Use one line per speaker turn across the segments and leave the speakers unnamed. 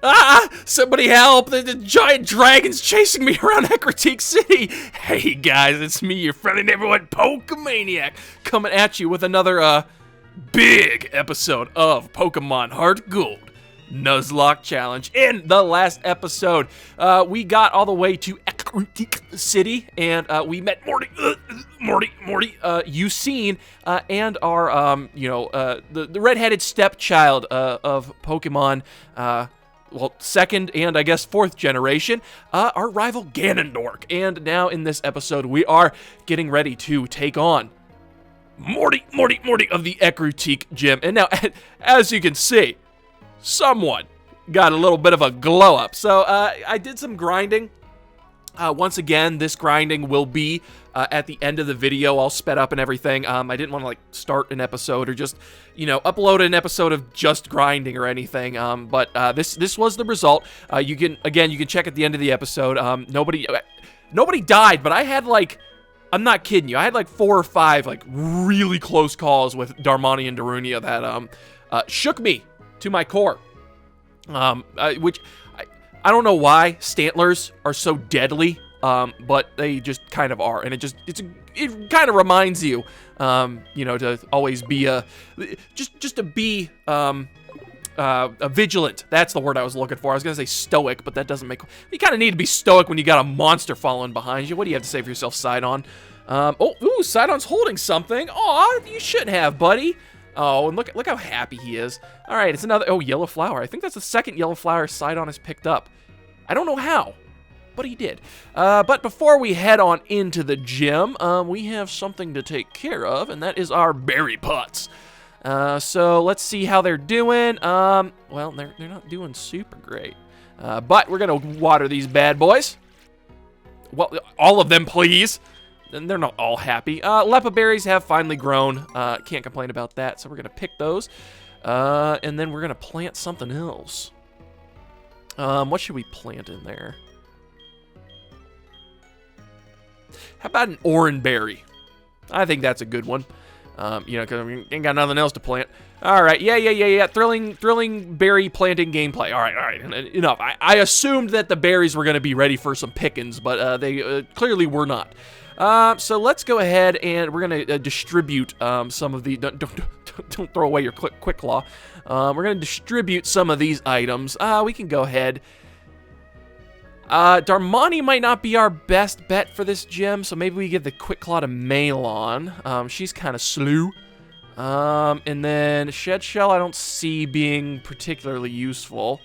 Ah! Somebody help! The giant dragon's chasing me around Ecruteak City! Hey guys, it's me, your friendly neighborhood Pokemaniac, coming at you with another, big episode of Pokemon HeartGold NUZLOCKE Challenge. In the last episode, we got all the way to Ecruteak City, and we met Morty, Ucine, and our, the redheaded stepchild of Pokemon, well, second and I guess fourth generation, our rival Ganondorf. And now in this episode, we are getting ready to take on Morty of the Ecruteak Gym. And now, as you can see, someone got a little bit of a glow up. So I did some grinding. Once again, this grinding will be at the end of the video, all sped up and everything. I didn't want to like start an episode or just, upload an episode of just grinding or anything. But this was the result. You can check at the end of the episode. Nobody died, but I had like, I'm not kidding you, I had like 4 or 5 like really close calls with Darmani and Darunia that shook me to my core. Which I don't know why Stantlers are so deadly, but they just kind of are, and it kind of reminds you, to always be just to be vigilant. That's the word I was looking for. I was gonna say stoic, but that doesn't make. You kind of need to be stoic when you got a monster following behind you. What do you have to say for yourself, Sidon? Sidon's holding something. Aw, you shouldn't have, buddy. Oh, and look how happy he is. All right, it's another, yellow flower. I think that's the second yellow flower Sidon has picked up. I don't know how, but he did. But before we head on into the gym, we have something to take care of, and that is our berry putts. So let's see how they're doing. Well, they're not doing super great. But we're gonna water these bad boys. Well, all of them, please. And they're not all happy. Lepa berries have finally grown. Can't complain about that. So we're gonna pick those, and then we're gonna plant something else. What should we plant in there? How about an oranberry? I think that's a good one. Because we ain't got nothing else to plant. All right, yeah. Thrilling berry planting gameplay. All right. Enough. I assumed that the berries were gonna be ready for some pickings, but they clearly were not. So let's go ahead and we're gonna distribute some of the. Don't throw away your quick claw. We're gonna distribute some of these items. We can go ahead. Darmani might not be our best bet for this gym, so maybe we give the quick claw to Malon. She's kind of slew. And then Shed Shell I don't see being particularly useful.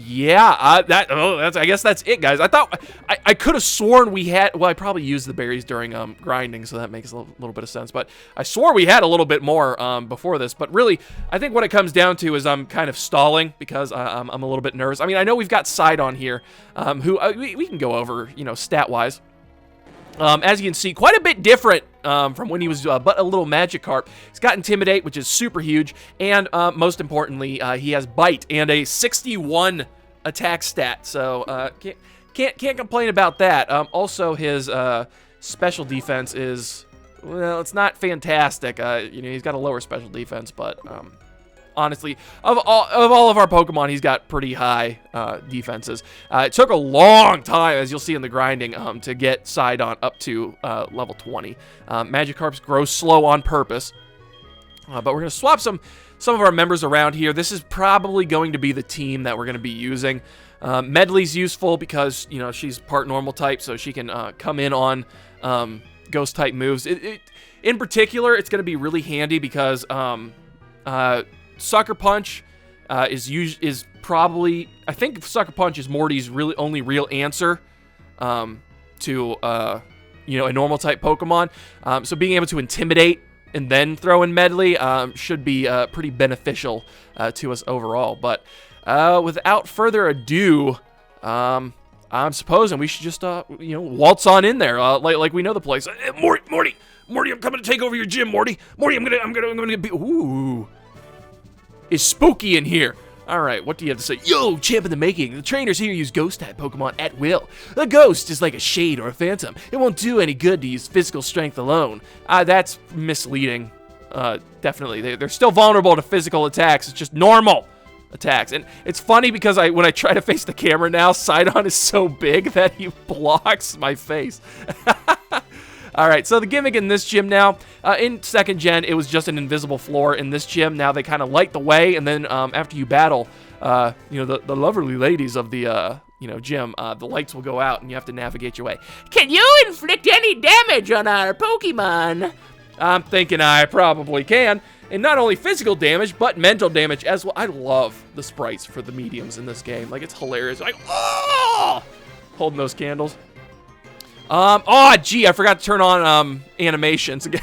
Yeah, I guess that's it, guys. I thought I could have sworn we had. Well, I probably used the berries during grinding, so that makes a little bit of sense. But I swore we had a little bit more before this. But really, I think what it comes down to is I'm kind of stalling because I'm a little bit nervous. I mean, I know we've got Sidon here, who we can go over, stat wise. As you can see, quite a bit different from when he was but a little Magikarp. He's got Intimidate, which is super huge, and most importantly, he has Bite and a 61 attack stat. So can't complain about that. Also, his special defense is, well, it's not fantastic. He's got a lower special defense, but honestly, of all of our Pokemon, he's got pretty high defenses. It took a long time, as you'll see in the grinding, to get Sidon up to level 20. Magikarps grow slow on purpose. But we're going to swap some of our members around here. This is probably going to be the team that we're going to be using. Medley's useful because, she's part normal type, so she can come in on ghost type moves. In particular, it's going to be really handy because Sucker Punch is probably, I think Sucker Punch is Morty's really only real answer to a normal type Pokemon. So being able to Intimidate and then throw in Medley should be pretty beneficial to us overall. But without further ado, I'm supposing we should just waltz on in there like we know the place. Morty, I'm coming to take over your gym, Morty, I'm gonna be. Ooh. Is spooky in here. All right, what do you have to say? Yo, champ in the making. The trainers here use ghost-type Pokemon at will. A ghost is like a shade or a phantom. It won't do any good to use physical strength alone. That's misleading. Definitely. They're still vulnerable to physical attacks. It's just normal attacks. And it's funny because when I try to face the camera now, Sidon is so big that he blocks my face. Alright, so the gimmick in this gym now, in 2nd gen, it was just an invisible floor. In this gym, now they kind of light the way, and then after you battle, you know, the lovely ladies of the, you know, gym, the lights will go out, and you have to navigate your way. Can you inflict any damage on our Pokemon? I'm thinking I probably can. And not only physical damage, but mental damage as well. I love the sprites for the mediums in this game. Like, it's hilarious. Like, oh! Holding those candles. Oh, gee, I forgot to turn on, animations again.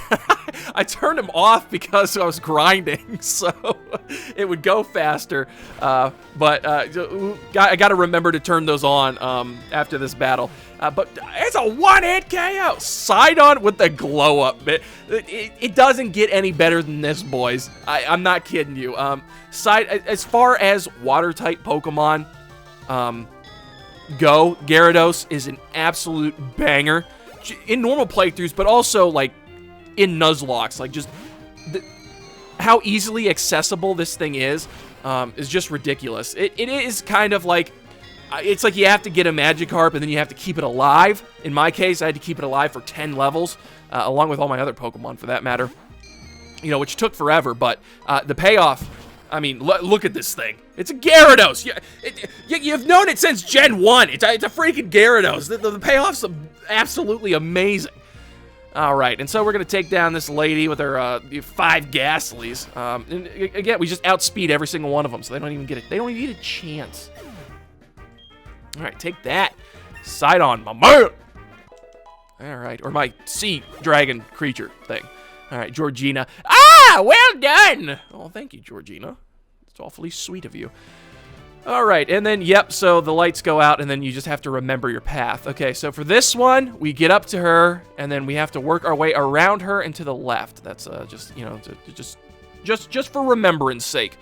I turned them off because I was grinding, so it would go faster. But I gotta remember to turn those on, after this battle. But it's a one-hit KO! Sidon with the glow-up. It doesn't get any better than this, boys. I'm not kidding you. As far as water-type Pokemon, go, Gyarados is an absolute banger in normal playthroughs, but also like in Nuzlocks. Like, just how easily accessible this thing is just ridiculous. It is kind of like, it's like you have to get a Magikarp and then you have to keep it alive. In my case, I had to keep it alive for 10 levels, along with all my other Pokemon for that matter, you know, which took forever, but the payoff, I mean, look at this thing. It's a Gyarados. You've known it since Gen 1. It's a freaking Gyarados. The payoff's absolutely amazing. All right, and so we're going to take down this lady with her 5 Ghastlies. And again, we just outspeed every single one of them, so they don't even get it. They don't even get a chance. All right, take that. Sidon, my man. All right, or my sea dragon creature thing. All right, Georgina. Ah, well done. Oh, thank you, Georgina. It's awfully sweet of you. All right, and then, yep, so the lights go out, and then you just have to remember your path. Okay, so for this one, we get up to her, and then we have to work our way around her and to the left. That's just, you know, just for remembrance sake.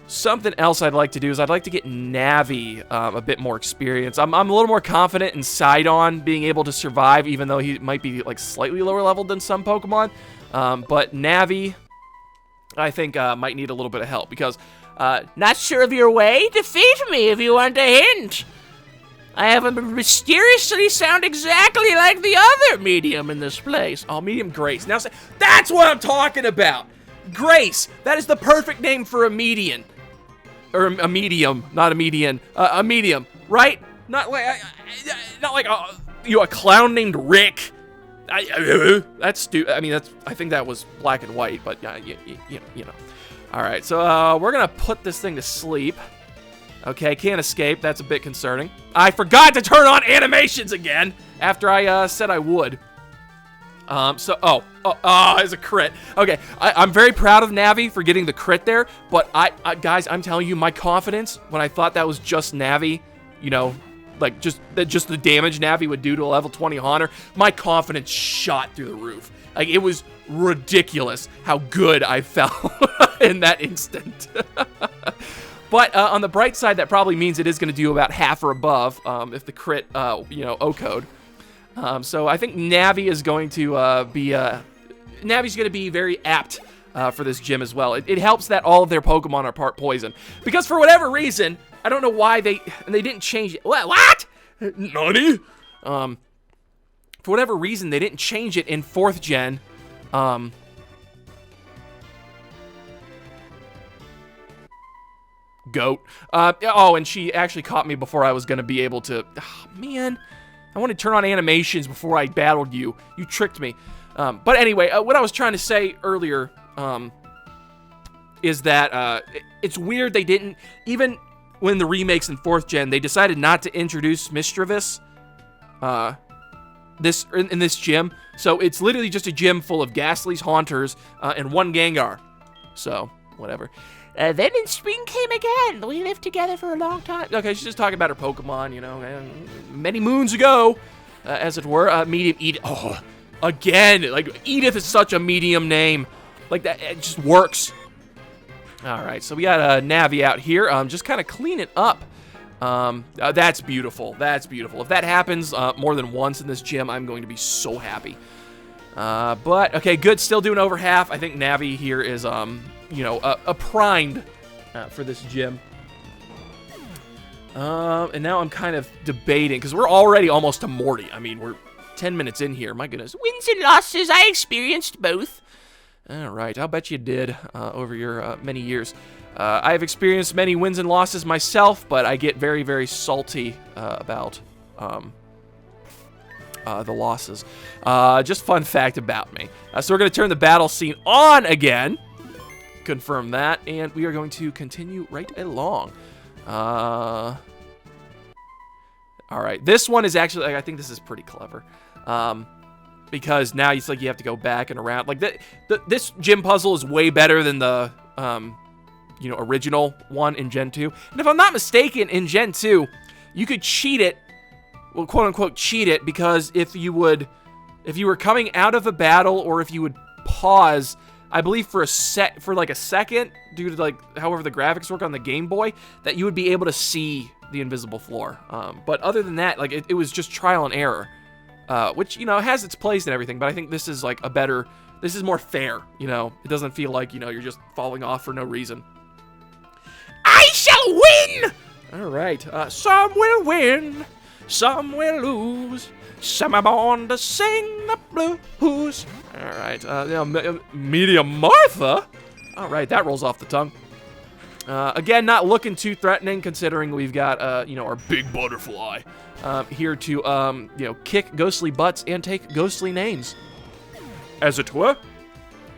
Something else I'd like to do is I'd like to get Navi a bit more experience. I'm a little more confident in Sidon being able to survive, even though he might be like slightly lower leveled than some Pokemon. But Navi, I think, might need a little bit of help because not sure of your way? Defeat me if you want a hint. I have a mysteriously sound exactly like the other medium in this place. Oh, medium Grace. Now, that's what I'm talking about. Grace. That is the perfect name for a median. Or a medium, not a median. A medium, right? Not like a clown named Rick. That's stupid. I mean, I think that was black and white, but yeah, you know. All right, so we're gonna put this thing to sleep. Okay, can't escape. That's a bit concerning. I forgot to turn on animations again after I said I would. It's a crit. Okay, I'm very proud of Navi for getting the crit there, but guys, I'm telling you, my confidence when I thought that was just Navi, you know, like just the damage Navi would do to a level 20 Haunter, my confidence shot through the roof. Like, it was ridiculous how good I felt in that instant. But on the bright side, that probably means it is going to do about half or above if the crit, you know, O-code. So I think Navi is going to Navi's going to be very apt for this gym as well. It helps that all of their Pokemon are part poison. Because for whatever reason, I don't know why they didn't change it. What? Nani? For whatever reason, they didn't change it in 4th gen. Goat. Oh, and she actually caught me before I was going to be able to... Oh, man, I wanted to turn on animations before I battled you. You tricked me. But anyway, what I was trying to say earlier is that it's weird they didn't... Even when the remakes in 4th gen, they decided not to introduce Mischievous in this gym. So it's literally just a gym full of Ghastlies, Haunters, and 1 Gengar. So, whatever. Then in spring came again. We lived together for a long time. Okay, she's just talking about her Pokemon, you know, many moons ago, as it were. Medium Edith. Oh, again, like, Edith is such a medium name. Like, that, it just works. All right, so we got Navi out here. Just kind of clean it up. That's beautiful. That's beautiful. If that happens more than once in this gym, I'm going to be so happy. But, okay, good. Still doing over half. I think Navi here is, you know, a primed for this gym. And now I'm kind of debating, because we're already almost to Morty. I mean, we're 10 minutes in here. My goodness. Wins and losses, I experienced both. All right, I'll bet you did over your many years. I've experienced many wins and losses myself, but I get very, very salty about the losses. Just fun fact about me. So we're going to turn the battle scene on again. Confirm that, and we are going to continue right along. All right, this one is actually, I think this is pretty clever. Because now it's like you have to go back and around. Like, this gym puzzle is way better than the, you know, original one in Gen 2. And if I'm not mistaken, in Gen 2, you could cheat it, well, quote-unquote cheat it, because if you were coming out of a battle, or if you would pause, I believe for like a second, due to like however the graphics work on the Game Boy, that you would be able to see the invisible floor. But other than that, like it was just trial and error. Which, you know, has its place and everything, but I think this is like this is more fair, you know? It doesn't feel like, you know, you're just falling off for no reason. I shall win! All right, some will win, some will lose, some are born to sing the blues. All right, Medium Martha? All right, that rolls off the tongue. Again, not looking too threatening, considering we've got, you know, our big butterfly. Here to, you know, kick ghostly butts and take ghostly names. As it were.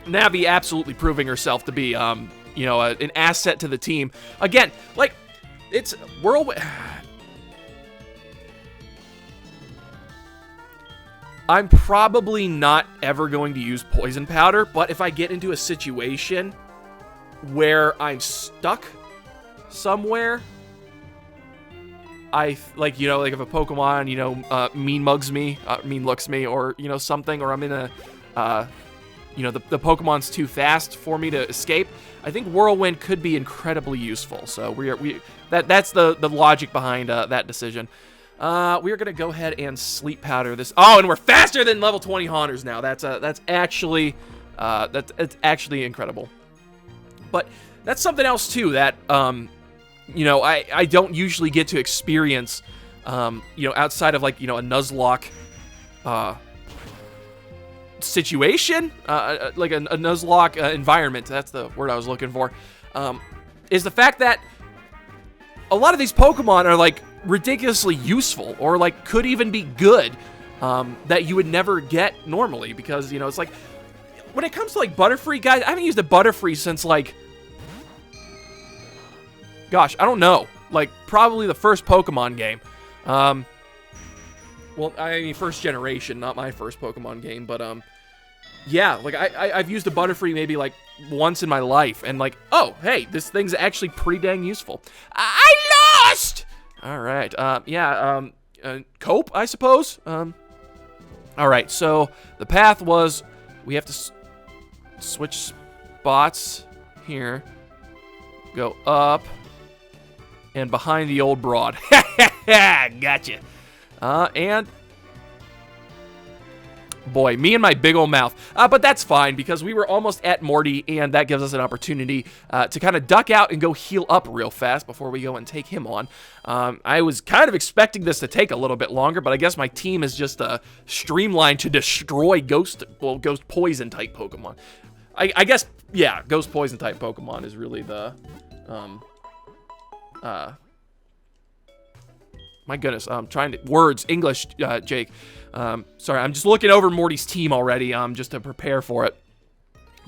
Navi absolutely proving herself to be, you know, an asset to the team. Again, like, it's Whirlwind. I'm probably not ever going to use poison powder, but if I get into a situation where I'm stuck somewhere, like, you know, like if a Pokemon, you know, mean looks me, or, you know, something, or I'm in a, you know, the Pokemon's too fast for me to escape, I think Whirlwind could be incredibly useful. So that's the logic behind that decision. We're gonna go ahead and sleep powder this. Oh, and we're faster than level 20 Haunters now. That's actually incredible. But that's something else too that you know, I don't usually get to experience, you know, outside of, like, you know, a Nuzlocke situation, like a Nuzlocke environment, that's the word I was looking for, is the fact that a lot of these Pokemon are, like, ridiculously useful, or, like, could even be good, that you would never get normally, because, you know, it's like, when it comes to, like, Butterfree, guys, I haven't used a Butterfree since, like, gosh, I don't know. Like, probably the first Pokemon game. Well, I mean, first generation, not my first Pokemon game, but, yeah, like, I've used a Butterfree maybe, like, once in my life, and, like, oh, hey, this thing's actually pretty dang useful. I lost! All right, yeah, cope, I suppose? All right, so the path was, we have to switch spots here, go up, and behind the old broad. Gotcha. And boy, me and my big old mouth. But that's fine, because we were almost at Morty, and that gives us an opportunity to kind of duck out and go heal up real fast before we go and take him on. I was kind of expecting this to take a little bit longer, but I guess my team is just streamlined to destroy ghost poison type Pokemon. I guess, yeah, ghost poison type Pokemon is really the my goodness, I'm trying to words English, Jake. Sorry, I'm just looking over Morty's team already, just to prepare for it,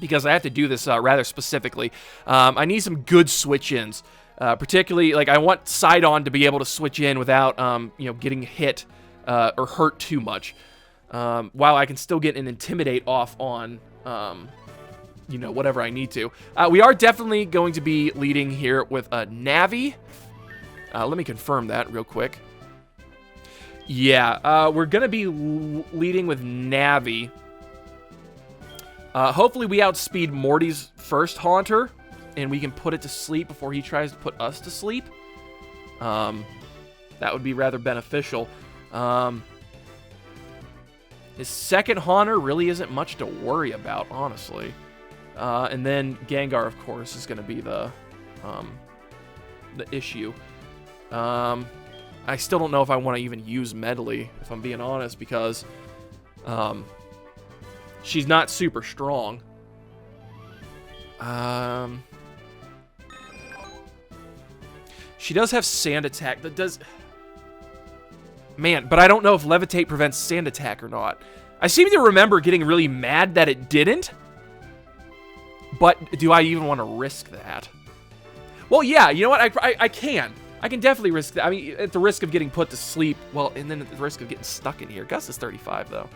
because I have to do this rather specifically. I need some good switch-ins, particularly, like, I want Sidon to be able to switch in without, you know, getting hit or hurt too much, while I can still get an Intimidate off on, you know, whatever I need to. We are definitely going to be leading here with a Navi. Let me confirm that real quick. Yeah, we're going to be leading with Navi. Hopefully we outspeed Morty's first Haunter, and we can put it to sleep before he tries to put us to sleep. That would be rather beneficial. His second Haunter really isn't much to worry about, honestly. And then Gengar, of course, is going to be the issue. I still don't know if I want to even use Medley, if I'm being honest, because she's not super strong. She does have Sand Attack. That does... Man, but I don't know if Levitate prevents Sand Attack or not. I seem to remember getting really mad that it didn't. But do I even want to risk that? Well, yeah, you know what? I can. I can definitely risk that. I mean, at the risk of getting put to sleep. Well, and then at the risk of getting stuck in here. Gus is 35, though.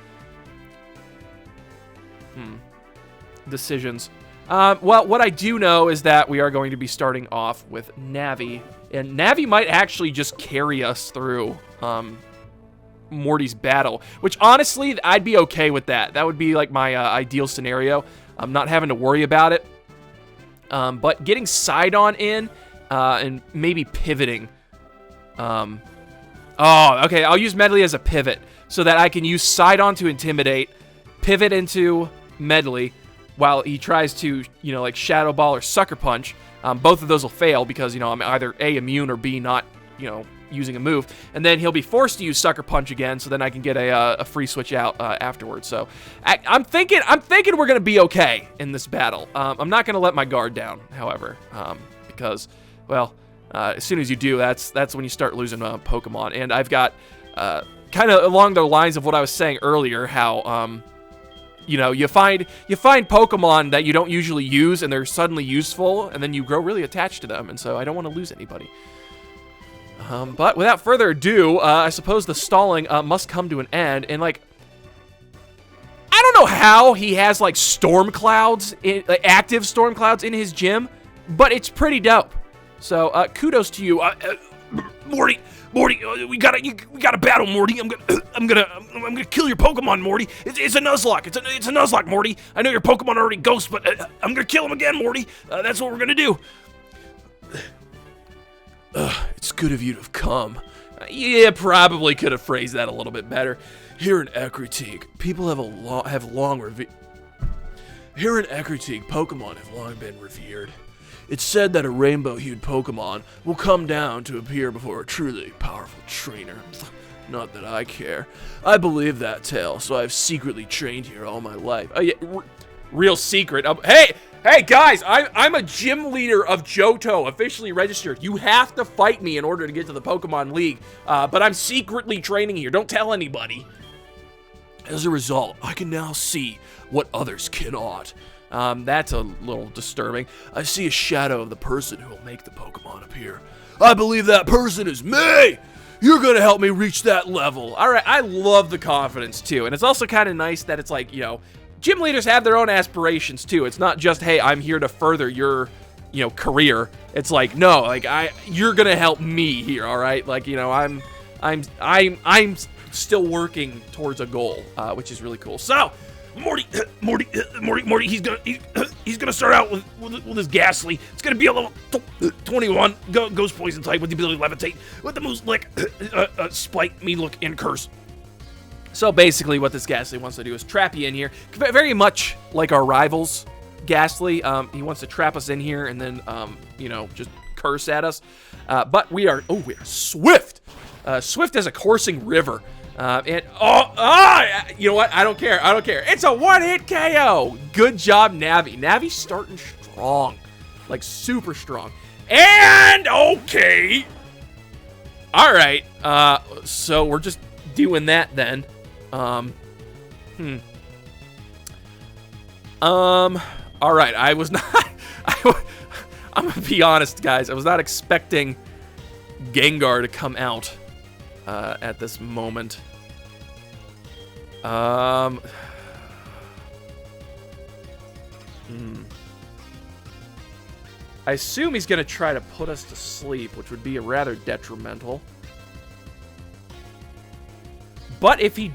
Decisions. Well, what I do know is that we are going to be starting off with Navi. And Navi might actually just carry us through Morty's battle. Which, honestly, I'd be okay with that. That would be, like, my ideal scenario. I'm not having to worry about it. But getting Sidon in and maybe pivoting. Oh, okay. I'll use Medley as a pivot so that I can use Sidon to intimidate, pivot into Medley while he tries to, you know, like Shadow Ball or Sucker Punch. Both of those will fail because, you know, I'm either A, immune, or B, not, you know, using a move. And then he'll be forced to use Sucker Punch again, so then I can get a free switch out afterwards. So I'm thinking we're gonna be okay in this battle. I'm not gonna let my guard down, however, because, well, as soon as you do, that's when you start losing Pokemon. And I've got kind of along the lines of what I was saying earlier, how you know, you find Pokemon that you don't usually use, and they're suddenly useful, and then you grow really attached to them. And so I don't want to lose anybody. But without further ado, I suppose the stalling must come to an end. And, like, I don't know how he has, like, storm clouds, active storm clouds in his gym, but it's pretty dope. So, kudos to you. Morty, we gotta battle, Morty. I'm gonna kill your Pokemon, Morty. It's a Nuzlocke. It's a Nuzlocke, Morty. I know your Pokemon are already ghosts, but I'm gonna kill him again, Morty. That's what we're gonna do. It's good of you to have come. Yeah, probably could have phrased that a little bit better. Here in Ecruteak, people Here in Ecruteak, Pokemon have long been revered. It's said that a rainbow-hued Pokemon will come down to appear before a truly powerful trainer. Not that I care. I believe that tale, so I've secretly trained here all my life. Oh yeah, real secret. Hey guys, I'm a gym leader of Johto, officially registered. You have to fight me in order to get to the Pokemon League, but I'm secretly training here. Don't tell anybody. As a result, I can now see what others cannot. That's a little disturbing. I see a shadow of the person who will make the Pokemon appear. I believe that person is me! You're gonna help me reach that level. Alright, I love the confidence too, and it's also kind of nice that it's like, you know, gym leaders have their own aspirations too. It's not just, hey, I'm here to further your, you know, career. It's like, no, like you're gonna help me here, all right? Like, you know, I'm still working towards a goal, which is really cool. So, Morty, he's gonna start out with his Ghastly. It's gonna be a level 21 Ghost Poison type with the ability to levitate with the moves Lick, Spike, Me Look, and Curse. So basically what this Ghastly wants to do is trap you in here. Very much like our rivals, Ghastly. He wants to trap us in here and then, you know, just curse at us. But we are Swift. Swift as a coursing river. You know what? I don't care. It's a one-hit KO. Good job, Navi. Navi's starting strong. Like, super strong. And, okay. All right. So we're just doing that then. All right. I was not... I'm gonna be honest, guys. I was not expecting Gengar to come out at this moment. I assume he's gonna try to put us to sleep, which would be a rather detrimental. But if he,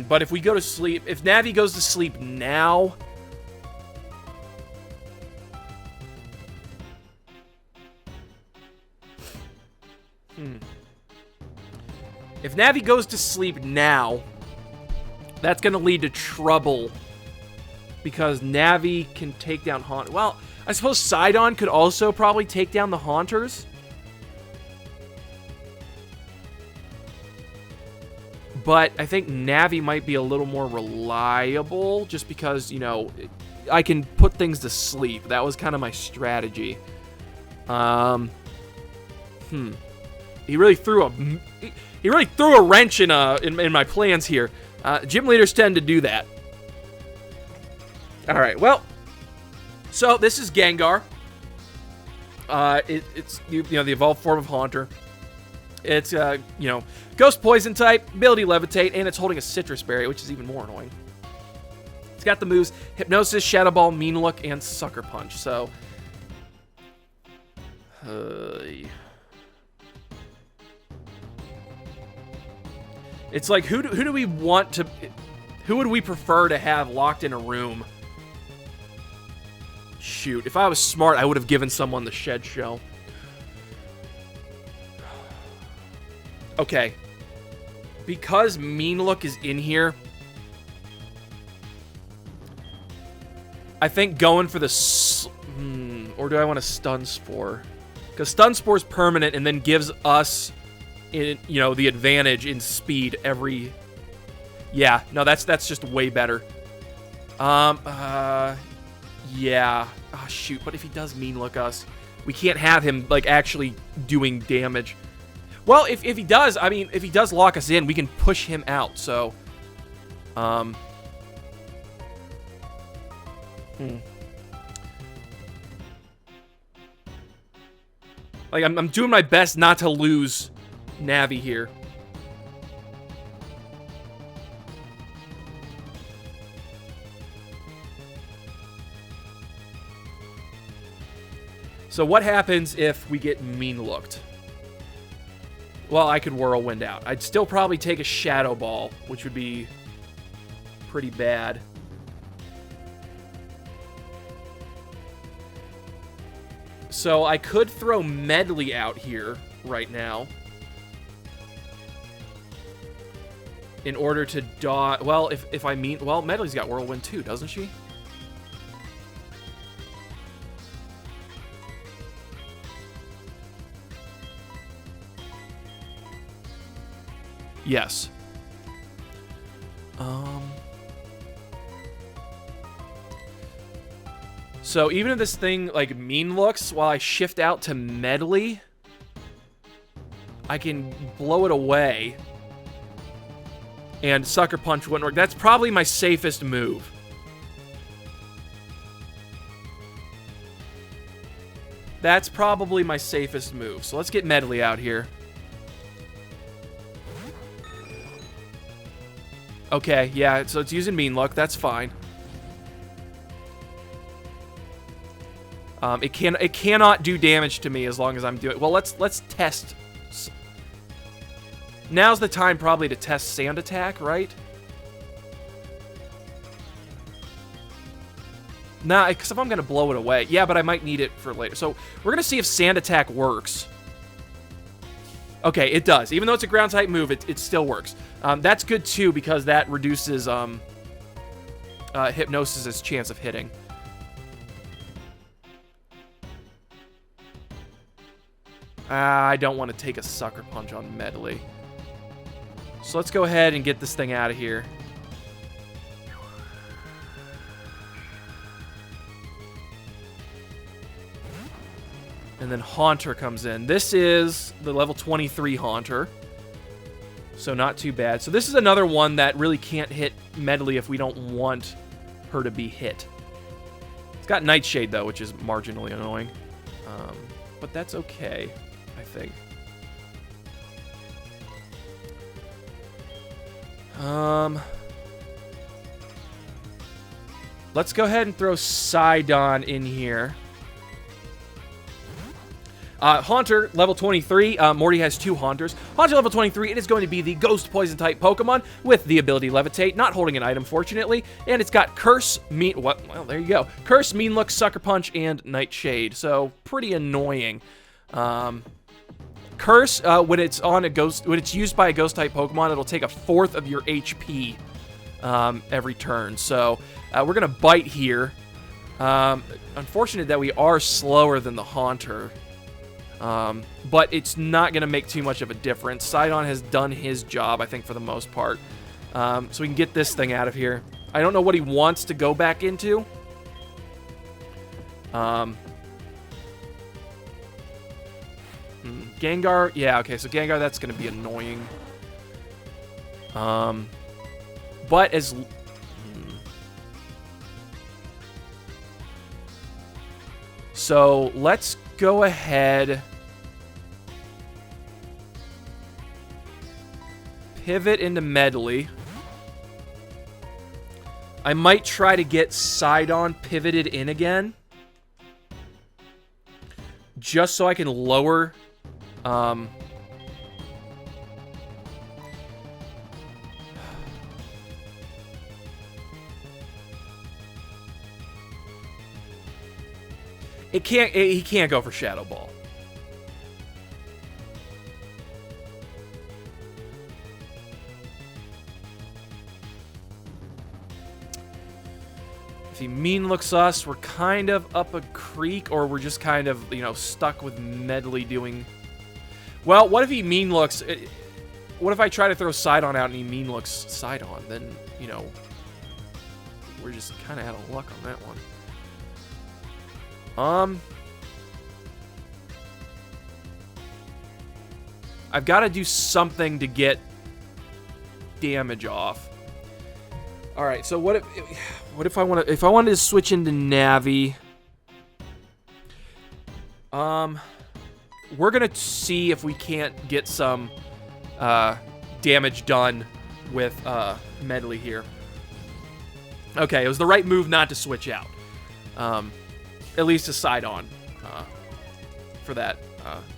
but if we go to sleep, if Navi goes to sleep now, if Navi goes to sleep now, That's going to lead to trouble because Navi can take down Haunter. Well, I suppose Sidon could also probably take down the Haunters. But I think Navi might be a little more reliable just because, you know, I can put things to sleep. That was kind of my strategy. He really threw a wrench in my plans here. Gym leaders tend to do that. All right, well, so this is Gengar. It's the evolved form of Haunter. It's Ghost Poison type, ability Levitate, and it's holding a Citrus Berry, which is even more annoying. It's got the moves Hypnosis, Shadow Ball, Mean Look, and Sucker Punch. So, it's like who do we want to? Who would we prefer to have locked in a room? Shoot, if I was smart, I would have given someone the Shed Shell. Okay. Because Mean Look is in here, I think going for the... or do I want to Stun Spore? Because Stun Spore is permanent and then gives us, the advantage in speed every... Yeah, no, that's just way better. Yeah. Oh, shoot, but if he does Mean Look us, we can't have him, like, actually doing damage. Well, if he does, I mean, if he does lock us in, we can push him out, so... Like, I'm doing my best not to lose Navi here. So what happens if we get Mean Looked? Well, I could Whirlwind out. I'd still probably take a Shadow Ball, which would be pretty bad. So I could throw Medley out here right now in order to dodge. Well, if I mean, well, Medley's got Whirlwind too, doesn't she? Yes. So even if this thing, like, Mean Looks while I shift out to Medley, I can blow it away. And Sucker Punch wouldn't work. That's probably my safest move. That's probably my safest move. So let's get Medley out here. Okay, yeah, so it's using Mean Look. That's fine. It cannot do damage to me as long as I'm doing... Well, let's test... Now's the time probably to test Sand Attack, right? Nah, because if I'm going to blow it away... Yeah, but I might need it for later. So, we're going to see if Sand Attack works. Okay, it does. Even though it's a ground-type move, it still works. That's good, too, because that reduces Hypnosis' chance of hitting. I don't want to take a Sucker Punch on Medley. So let's go ahead and get this thing out of here. And then Haunter comes in. This is the level 23 Haunter. So not too bad. So this is another one that really can't hit Medley if we don't want her to be hit. It's got Nightshade, though, which is marginally annoying. But that's okay, I think. Let's go ahead and throw Sidon in here. Haunter, level 23. Morty has 2 Haunters. Haunter, level 23. It is going to be the Ghost Poison type Pokemon with the ability Levitate, not holding an item, fortunately. And it's got Curse, well, there you go. Curse, Mean Look, Sucker Punch, and Nightshade. So, pretty annoying. Curse, when it's used by a Ghost type Pokemon, it'll take 1/4 of your HP. every turn. So we're going to bite here. Unfortunate that we are slower than the Haunter. But it's not going to make too much of a difference. Sidon has done his job, I think, for the most part. So we can get this thing out of here. I don't know what he wants to go back into. Gengar, yeah, okay, so Gengar, that's going to be annoying. But as... So, let's go ahead... Pivot into Medley. I might try to get Sidon pivoted in again. Just so I can lower... he can't go for Shadow Ball. If he mean looks us, we're kind of up a creek, or we're just kind of, you know, stuck with Medley doing... Well, what if he mean looks... What if I try to throw Sidon out and he mean looks Sidon? Then, you know, we're just kind of out of luck on that one. I've got to do something to get damage off. All right, so what if I wanted to switch into Navi? We're gonna see if we can't get some damage done with Medley here. Okay, it was the right move not to switch out. At least to Sidon, for that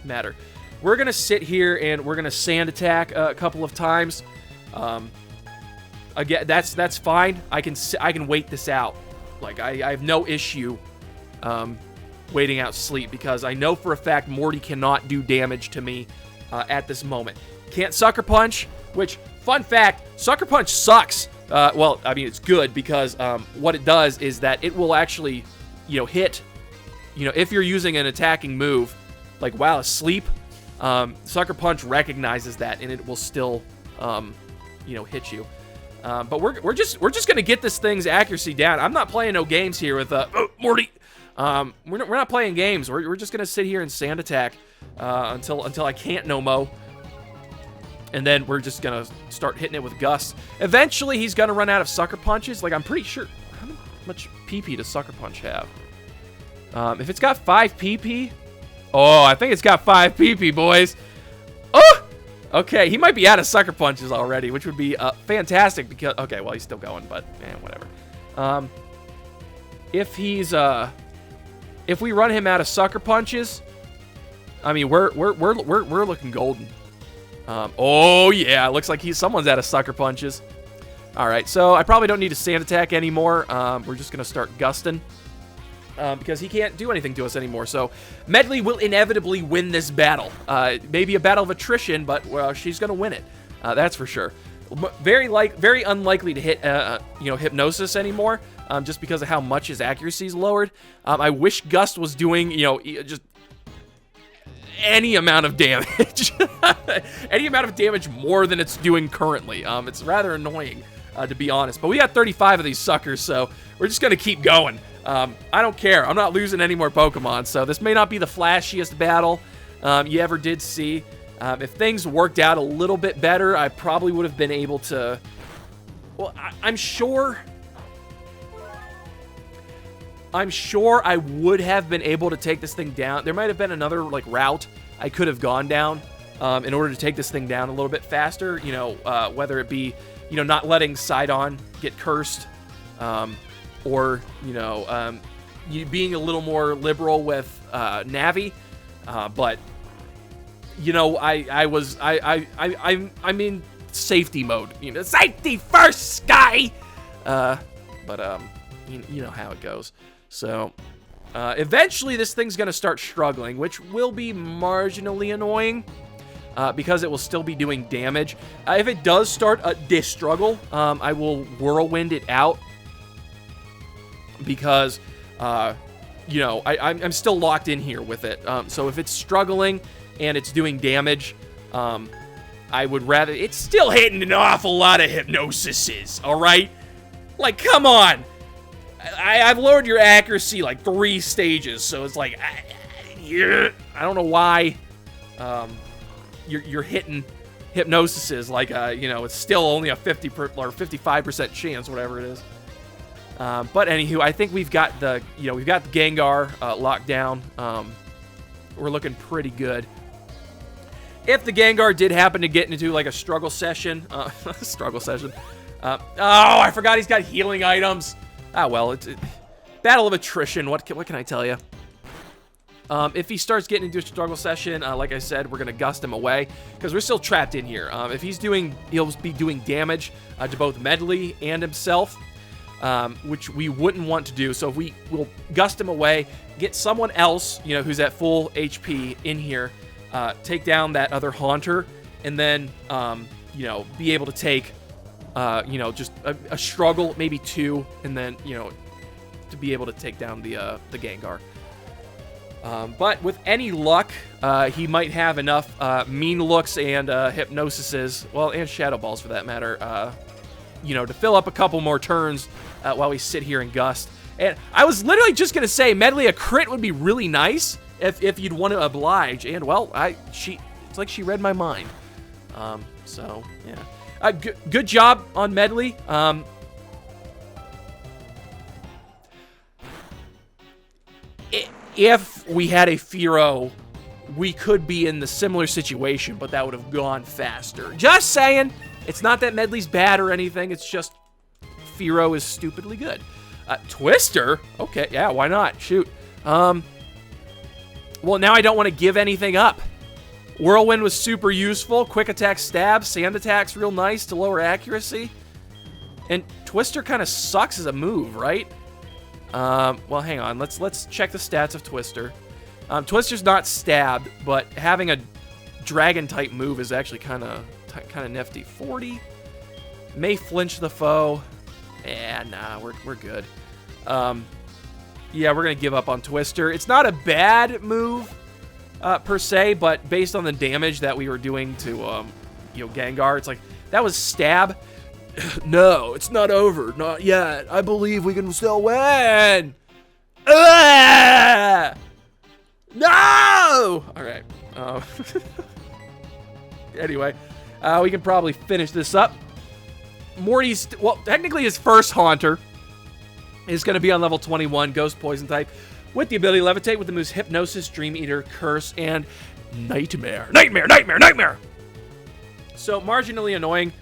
matter. We're gonna sit here and we're gonna Sand Attack a couple of times. Again, that's fine. I can wait this out. Like I have no issue waiting out Sleep, because I know for a fact Morty cannot do damage to me at this moment. Can't Sucker Punch, which, fun fact, Sucker Punch sucks. Well, I mean, it's good because what it does is that it will actually, you know, hit, you know, if you're using an attacking move, like while asleep, Sucker Punch recognizes that and it will still, you know, hit you. But we're just gonna get this thing's accuracy down. I'm not playing no games here with Morty. We're not playing games. We're just gonna sit here and Sand Attack until I can't no mo. And then we're just gonna start hitting it with Gust. Eventually, he's gonna run out of Sucker Punches. Like, I'm pretty sure. How much PP does Sucker Punch have? If it's got 5 PP, oh, I think it's got 5 PP, boys. Oh. Okay, he might be out of Sucker Punches already, which would be fantastic because... Okay, well, he's still going, but, man, whatever. If he's... If we run him out of Sucker Punches, I mean, we're looking golden. Oh, yeah, it looks like someone's out of Sucker Punches. All right, so I probably don't need to Sand Attack anymore. We're just going to start Gusting. Because he can't do anything to us anymore. So Medley will inevitably win this battle. Maybe a battle of attrition, but well, she's going to win it. That's for sure. Very unlikely to hit you know, Hypnosis anymore, just because of how much his accuracy is lowered. I wish Gust was doing, you know, just any amount of damage. Any amount of damage more than it's doing currently. It's rather annoying, to be honest. But we got 35 of these suckers, so we're just going to keep going. I don't care. I'm not losing any more Pokemon, so this may not be the flashiest battle you ever did see. If things worked out a little bit better, I probably would have been able to... Well, I'm sure I would have been able to take this thing down. There might have been another, like, route I could have gone down in order to take this thing down a little bit faster. You know, whether it be, you know, not letting Sidon get cursed, or, you know, you being a little more liberal with Navi, but, you know, I'm in safety mode, you know, safety first, Sky. But you know how it goes. So eventually this thing's gonna start struggling, which will be marginally annoying. because it will still be doing damage. If it does start a struggle, I will whirlwind it out because, you know, I'm still locked in here with it. So if it's struggling and it's doing damage, I would rather... It's still hitting an awful lot of hypnosises, all right? Like, come on. I've lowered your accuracy like 3 stages, so it's like... I don't know why you're hitting hypnosises like, you know, it's still only a 50 or 55% chance, whatever it is. But anywho, I think we've got the, you know, we've got the Gengar locked down. We're looking pretty good. If the Gengar did happen to get into like a struggle session, oh, I forgot he's got healing items. Ah, well, it's battle of attrition. What can I tell you? If he starts getting into a struggle session, like I said, we're gonna gust him away because we're still trapped in here. If he's he'll be doing damage to both Medley and himself, which we wouldn't want to do. So if we'll gust him away, get someone else, you know, who's at full HP in here. Take down that other Haunter, and then, you know, be able to take, you know, just a struggle, maybe 2, and then, you know, to be able to take down the Gengar. But with any luck, he might have enough mean looks and hypnosises, well, and Shadow Balls for that matter, you know, to fill up a couple more turns while we sit here and gust. And I was literally just going to say, Medley, a crit would be really nice. If you'd want to oblige, and well, it's like she read my mind. So yeah, good job on Medley. If we had a Fearow, we could be in the similar situation, but that would have gone faster. Just saying, it's not that Medley's bad or anything. It's just Fearow is stupidly good. Twister, okay, yeah, why not? Shoot. Well, now I don't want to give anything up. Whirlwind was super useful. Quick attack stab. Sand attack's real nice to lower accuracy. And Twister kind of sucks as a move, right? Well, hang on. Let's check the stats of Twister. Twister's not stabbed, but having a dragon-type move is actually kind of nifty. 40. May flinch the foe. Nah, we're good. Yeah, we're going to give up on Twister. It's not a bad move, per se, but based on the damage that we were doing to, you know, Gengar, it's like, that was stab. No, it's not over. Not yet. I believe we can still win. No! All right. Anyway, we can probably finish this up. Morty's, well, technically his first Haunter is going to be on level 21, Ghost Poison type, with the ability to levitate with the moves Hypnosis, Dream Eater, Curse, and Nightmare. Nightmare! So, marginally annoying.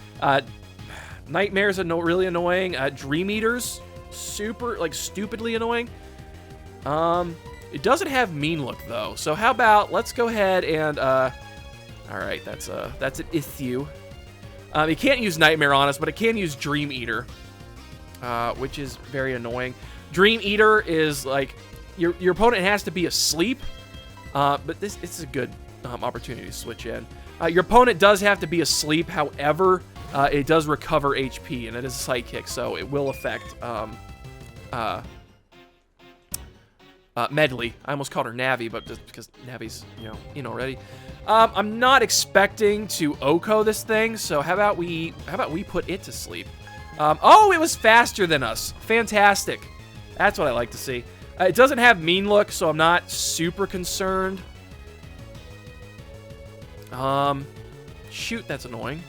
Nightmares are really annoying. Dream Eaters, super, like, stupidly annoying. It doesn't have Mean Look, though. So, how about, let's go ahead and, alright, that's an issue. It can't use Nightmare on us, but it can use Dream Eater. Which is very annoying. Dream Eater is like your opponent has to be asleep, but this is a good opportunity to switch in. Your opponent does have to be asleep. However, it does recover HP, and it is a Psychic, so it will affect Medley. I almost called her Navi, but just because Navi's, you know, in already. I'm not expecting to Oko this thing, so how about we put it to sleep? Oh, it was faster than us. Fantastic. That's what I like to see. It doesn't have Mean Look, so I'm not super concerned. Shoot, that's annoying.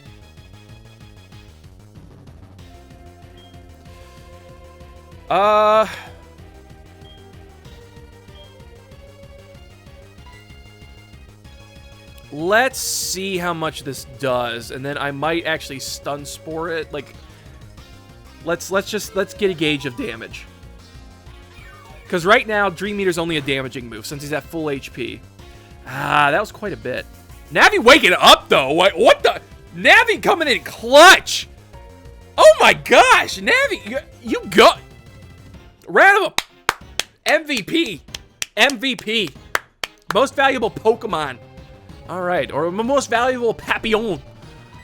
Let's see how much this does, and then I might actually Stun Spore it. Like, let's get a gauge of damage. Because right now, Dream Eater's only a damaging move since he's at full HP. Ah, that was quite a bit. Navi waking up though. What the? Navi coming in clutch. Oh my gosh, Navi, you go. Round of MVP. MVP. Most valuable Pokemon. All right, or my most valuable Papillon.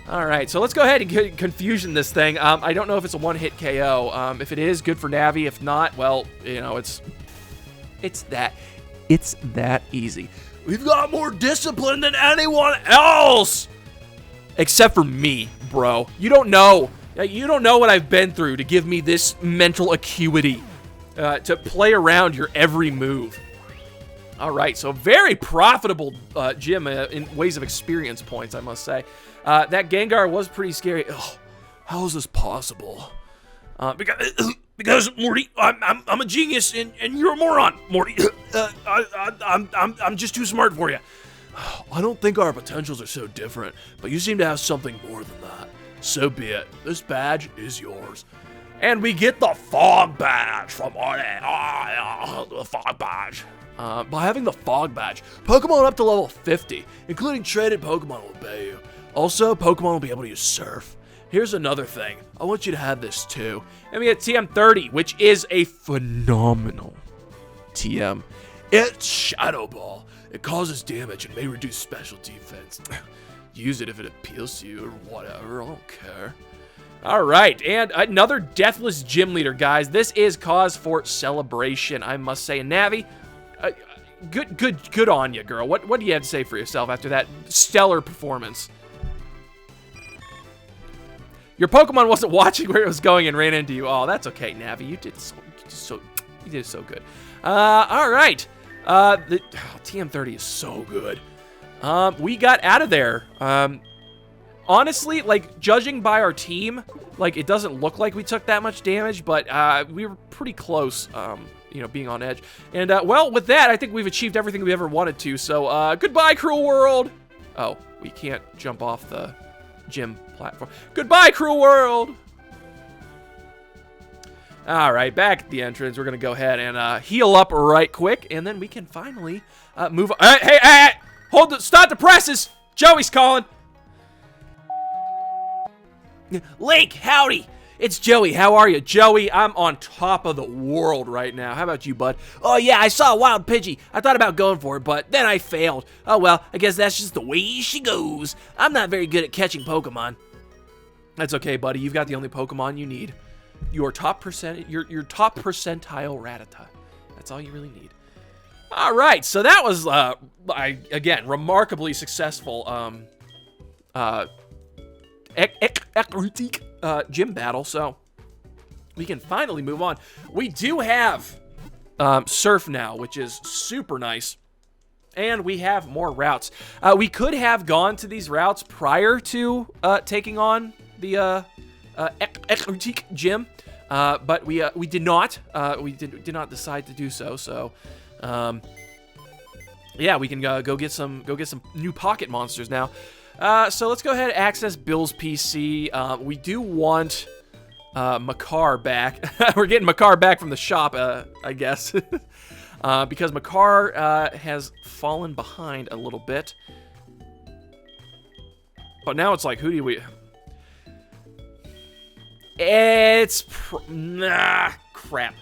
All right, so let's go ahead and get confusion this thing. I don't know if it's a one-hit KO. If it is, good for Navi. If not, well, you know, it's that easy. We've got more discipline than anyone else, except for me, bro. You don't know what I've been through to give me this mental acuity to play around your every move. All right, so very profitable gym in ways of experience points, I must say. That Gengar was pretty scary. Ugh, how is this possible? Because Morty, I'm a genius and you're a moron, Morty. I'm just too smart for you. I don't think our potentials are so different, but you seem to have something more than that. So be it. This badge is yours. And we get the Fog Badge from Morty. The Fog Badge. By having the Fog Badge, Pokemon up to level 50, including traded Pokemon, will obey you. Also, Pokemon will be able to use Surf. Here's another thing. I want you to have this too. And we get TM30, which is a phenomenal TM. It's Shadow Ball. It causes damage and may reduce special defense. Use it if it appeals to you or whatever. I don't care. All right, and another deathless gym leader, guys. This is cause for celebration, I must say. And Navi, good on you, girl. What do you have to say for yourself after that stellar performance? Your Pokemon wasn't watching where it was going and ran into you. Oh, that's okay, Navi. You did so good. All right. TM30 is so good. We got out of there. Honestly, like, judging by our team, like, it doesn't look like we took that much damage, but we were pretty close, you know, being on edge. And, well, with that, I think we've achieved everything we ever wanted to. So, goodbye, cruel world. Oh, we can't jump off the gym platform. Goodbye, cruel world. All right, back at the entrance, we're going to go ahead and heal up right quick, and then we can finally move on. Hey, hold it. Stop the presses. Joey's calling. Link, howdy. It's Joey. How are you? Joey, I'm on top of the world right now. How about you, bud? Oh, yeah, I saw a wild Pidgey. I thought about going for it, but then I failed. Oh, well, I guess that's just the way she goes. I'm not very good at catching Pokemon. That's okay, buddy. You've got the only Pokemon you need. Your top percentile Rattata. That's all you really need. All right, so that was, again, remarkably successful Ecruteak gym battle, so we can finally move on. We do have Surf now, which is super nice, and we have more routes. We could have gone to these routes prior to taking on the Ecruteak Gym, but we did not. We did not decide to do so. So, yeah, we can go get some new pocket monsters now. So let's go ahead and access Bill's PC. We do want Makar back. We're getting Makar back from the shop, I guess, because Makar has fallen behind a little bit. But now it's like, who do we? Crap.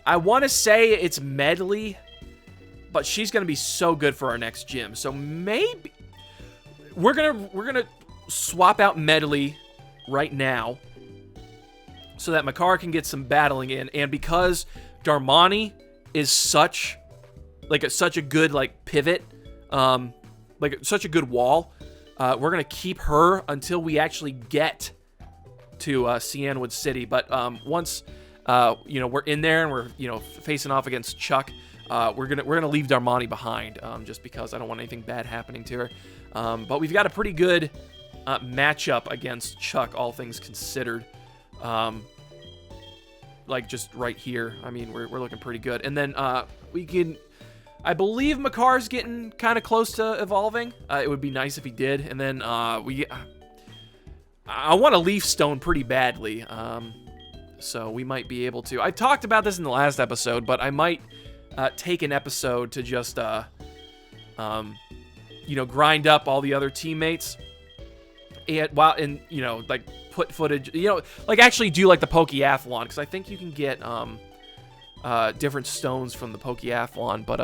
I want to say it's Medley, but she's gonna be so good for our next gym. So maybe we're gonna swap out Medley right now, so that Makar can get some battling in. And because Darmani is such a good pivot, such a good wall, we're gonna keep her until we actually get to Cianwood City. But once we're in there and we're facing off against Chuck, we're gonna leave Darmani behind, just because I don't want anything bad happening to her. But we've got a pretty good matchup against Chuck, all things considered. Like just right here, I mean, we're looking pretty good. And then we can, I believe Makar's getting kind of close to evolving. It would be nice if he did. And then I want a Leaf Stone pretty badly, so we might be able to. I talked about this in the last episode, but I might take an episode to just grind up all the other teammates, and put footage, actually do the Pokeathlon, because I think you can get different stones from the Pokeathlon. But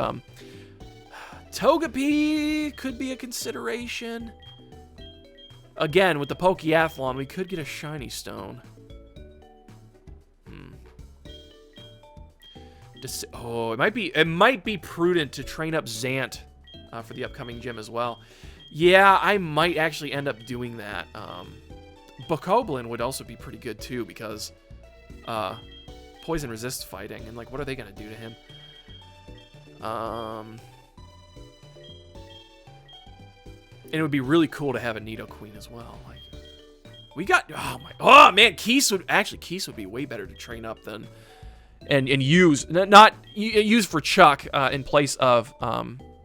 Togepi could be a consideration. Again, with the Pokeathlon, we could get a shiny stone. Oh, it might be prudent to train up Zant for the upcoming gym as well. Yeah, I might actually end up doing that. Bokoblin would also be pretty good too, because poison resist fighting, and like, what are they gonna do to him? And it would be really cool to have a Nidoqueen as well. Like, we got, oh man, Keese would be way better to train up than and use use for Chuck in place of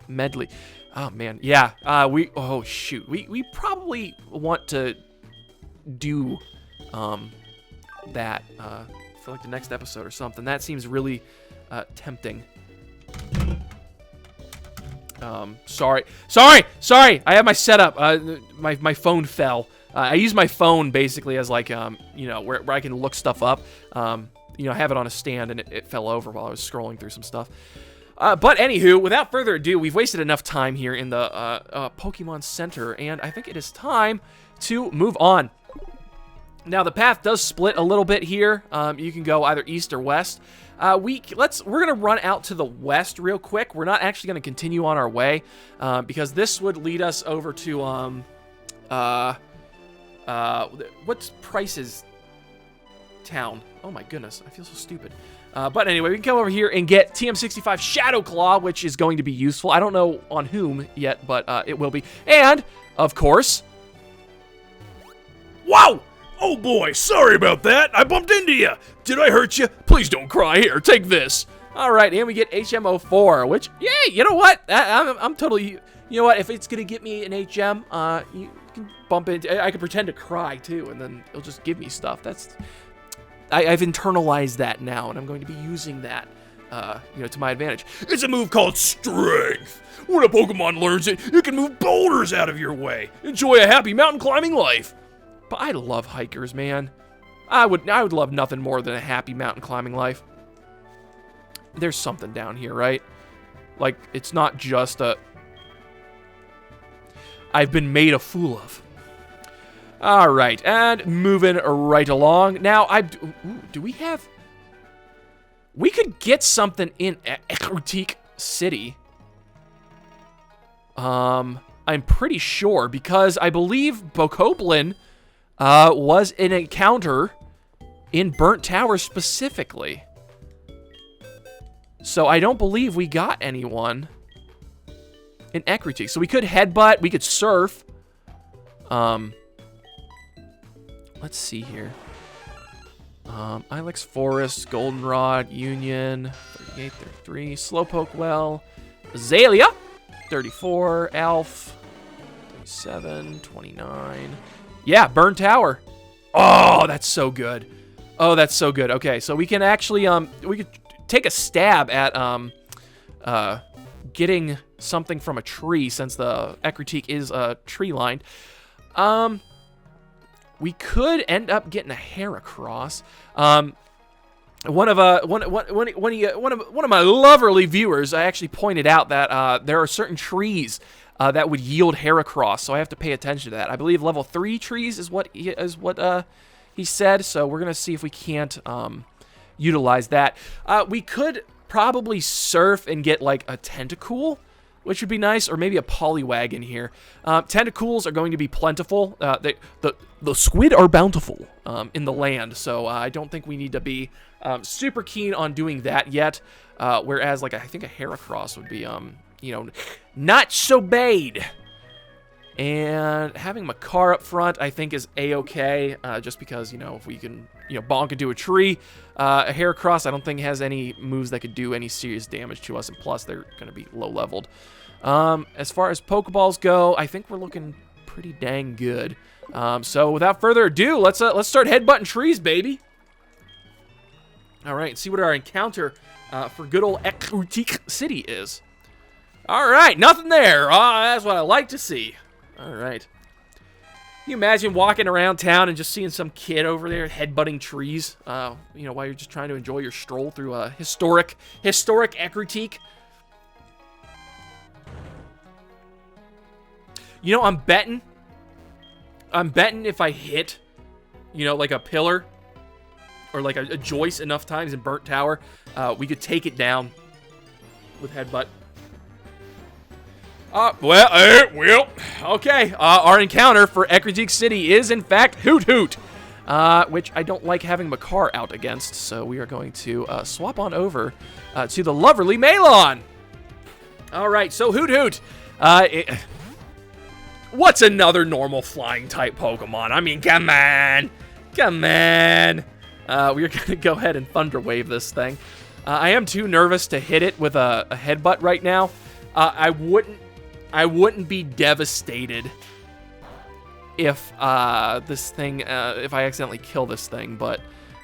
Medley. Oh man, yeah. Oh shoot, we probably want to do that for like the next episode or something. That seems really tempting. Sorry. I have my setup. My phone fell. I use my phone basically as like you know, where I can look stuff up. You know, have it on a stand, and it fell over while I was scrolling through some stuff. But anywho, without further ado, we've wasted enough time here in the Pokemon Center, and I think it is time to move on. Now, the path does split a little bit here. You can go either east or west. We're gonna run out to the west real quick. We're not actually gonna continue on our way because this would lead us over to what's Price's town? Oh my goodness, I feel so stupid. But anyway, we can come over here and get TM65 Shadow Claw, which is going to be useful. I don't know on whom yet, but it will be. And of course, wow. Oh boy, sorry about that. I bumped into you. Did I hurt you? Please don't cry. Here, take this. All right, and we get HM04, which, yay, you know what? I'm totally, you know what? If it's going to get me an HM, you can bump into, I can pretend to cry too, and then it'll just give me stuff. I've internalized that now, and I'm going to be using that, you know, to my advantage. It's a move called Strength. When a Pokemon learns it, it can move boulders out of your way. Enjoy a happy mountain climbing life. But I love hikers, man. I would love nothing more than a happy mountain climbing life. There's something down here, right? Like, it's not just I've been made a fool of. All right, and moving right along. Now, do we have... We could get something in Ecruteak City. I'm pretty sure, because I believe Bokoblin was an encounter in Burnt Tower specifically. So I don't believe we got anyone in Ecruteak. So we could headbutt, we could surf. Let's see here. Ilex Forest, Goldenrod, Union, 38, 33, Slowpoke Well, Azalea, 34, Elf, 37, 29. Yeah, Burn Tower. Oh, that's so good. Oh, that's so good. Okay, so we can actually we could take a stab at getting something from a tree, since the Ecruteak is tree lined. We could end up getting a Heracross. One of my loverly viewers, I actually pointed out that there are certain trees that would yield Heracross, so I have to pay attention to that. I believe level 3 trees is what he said, so we're gonna see if we can't utilize that. We could probably surf and get like a Tentacool, which would be nice, or maybe a Poliwag in here. Tentacools are going to be plentiful. The squid are bountiful in the land, so I don't think we need to be super keen on doing that yet. Whereas, like, I think a Heracross would be, you know, not so bad. And having Makar up front, I think, is A-okay, just because, you know, if we can, you know, bonk into a tree. A Heracross, I don't think has any moves that could do any serious damage to us, and plus, they're going to be low-leveled. As far as Pokeballs go, I think we're looking pretty dang good. So, without further ado, let's start headbutting trees, baby. All right, see what our encounter for good old Ecruteak City is. All right, nothing there. That's what I like to see. All right. Can you imagine walking around town and just seeing some kid over there headbutting trees, you know, while you're just trying to enjoy your stroll through a historic Ecruteak? You know, I'm betting if I hit, you know, like a pillar or like a joist enough times in Burnt Tower, we could take it down with Headbutt. Well, okay. Our encounter for Ecruteak City is, in fact, Hoot Hoot, which I don't like having Makar out against, so we are going to swap on over to the lovely Melon. All right, so Hoot Hoot. What's another normal flying-type Pokemon? I mean, come on. Come on. We're going to go ahead and Thunder Wave this thing. I am too nervous to hit it with a Headbutt right now. I wouldn't be devastated if this thing, if I accidentally kill this thing, but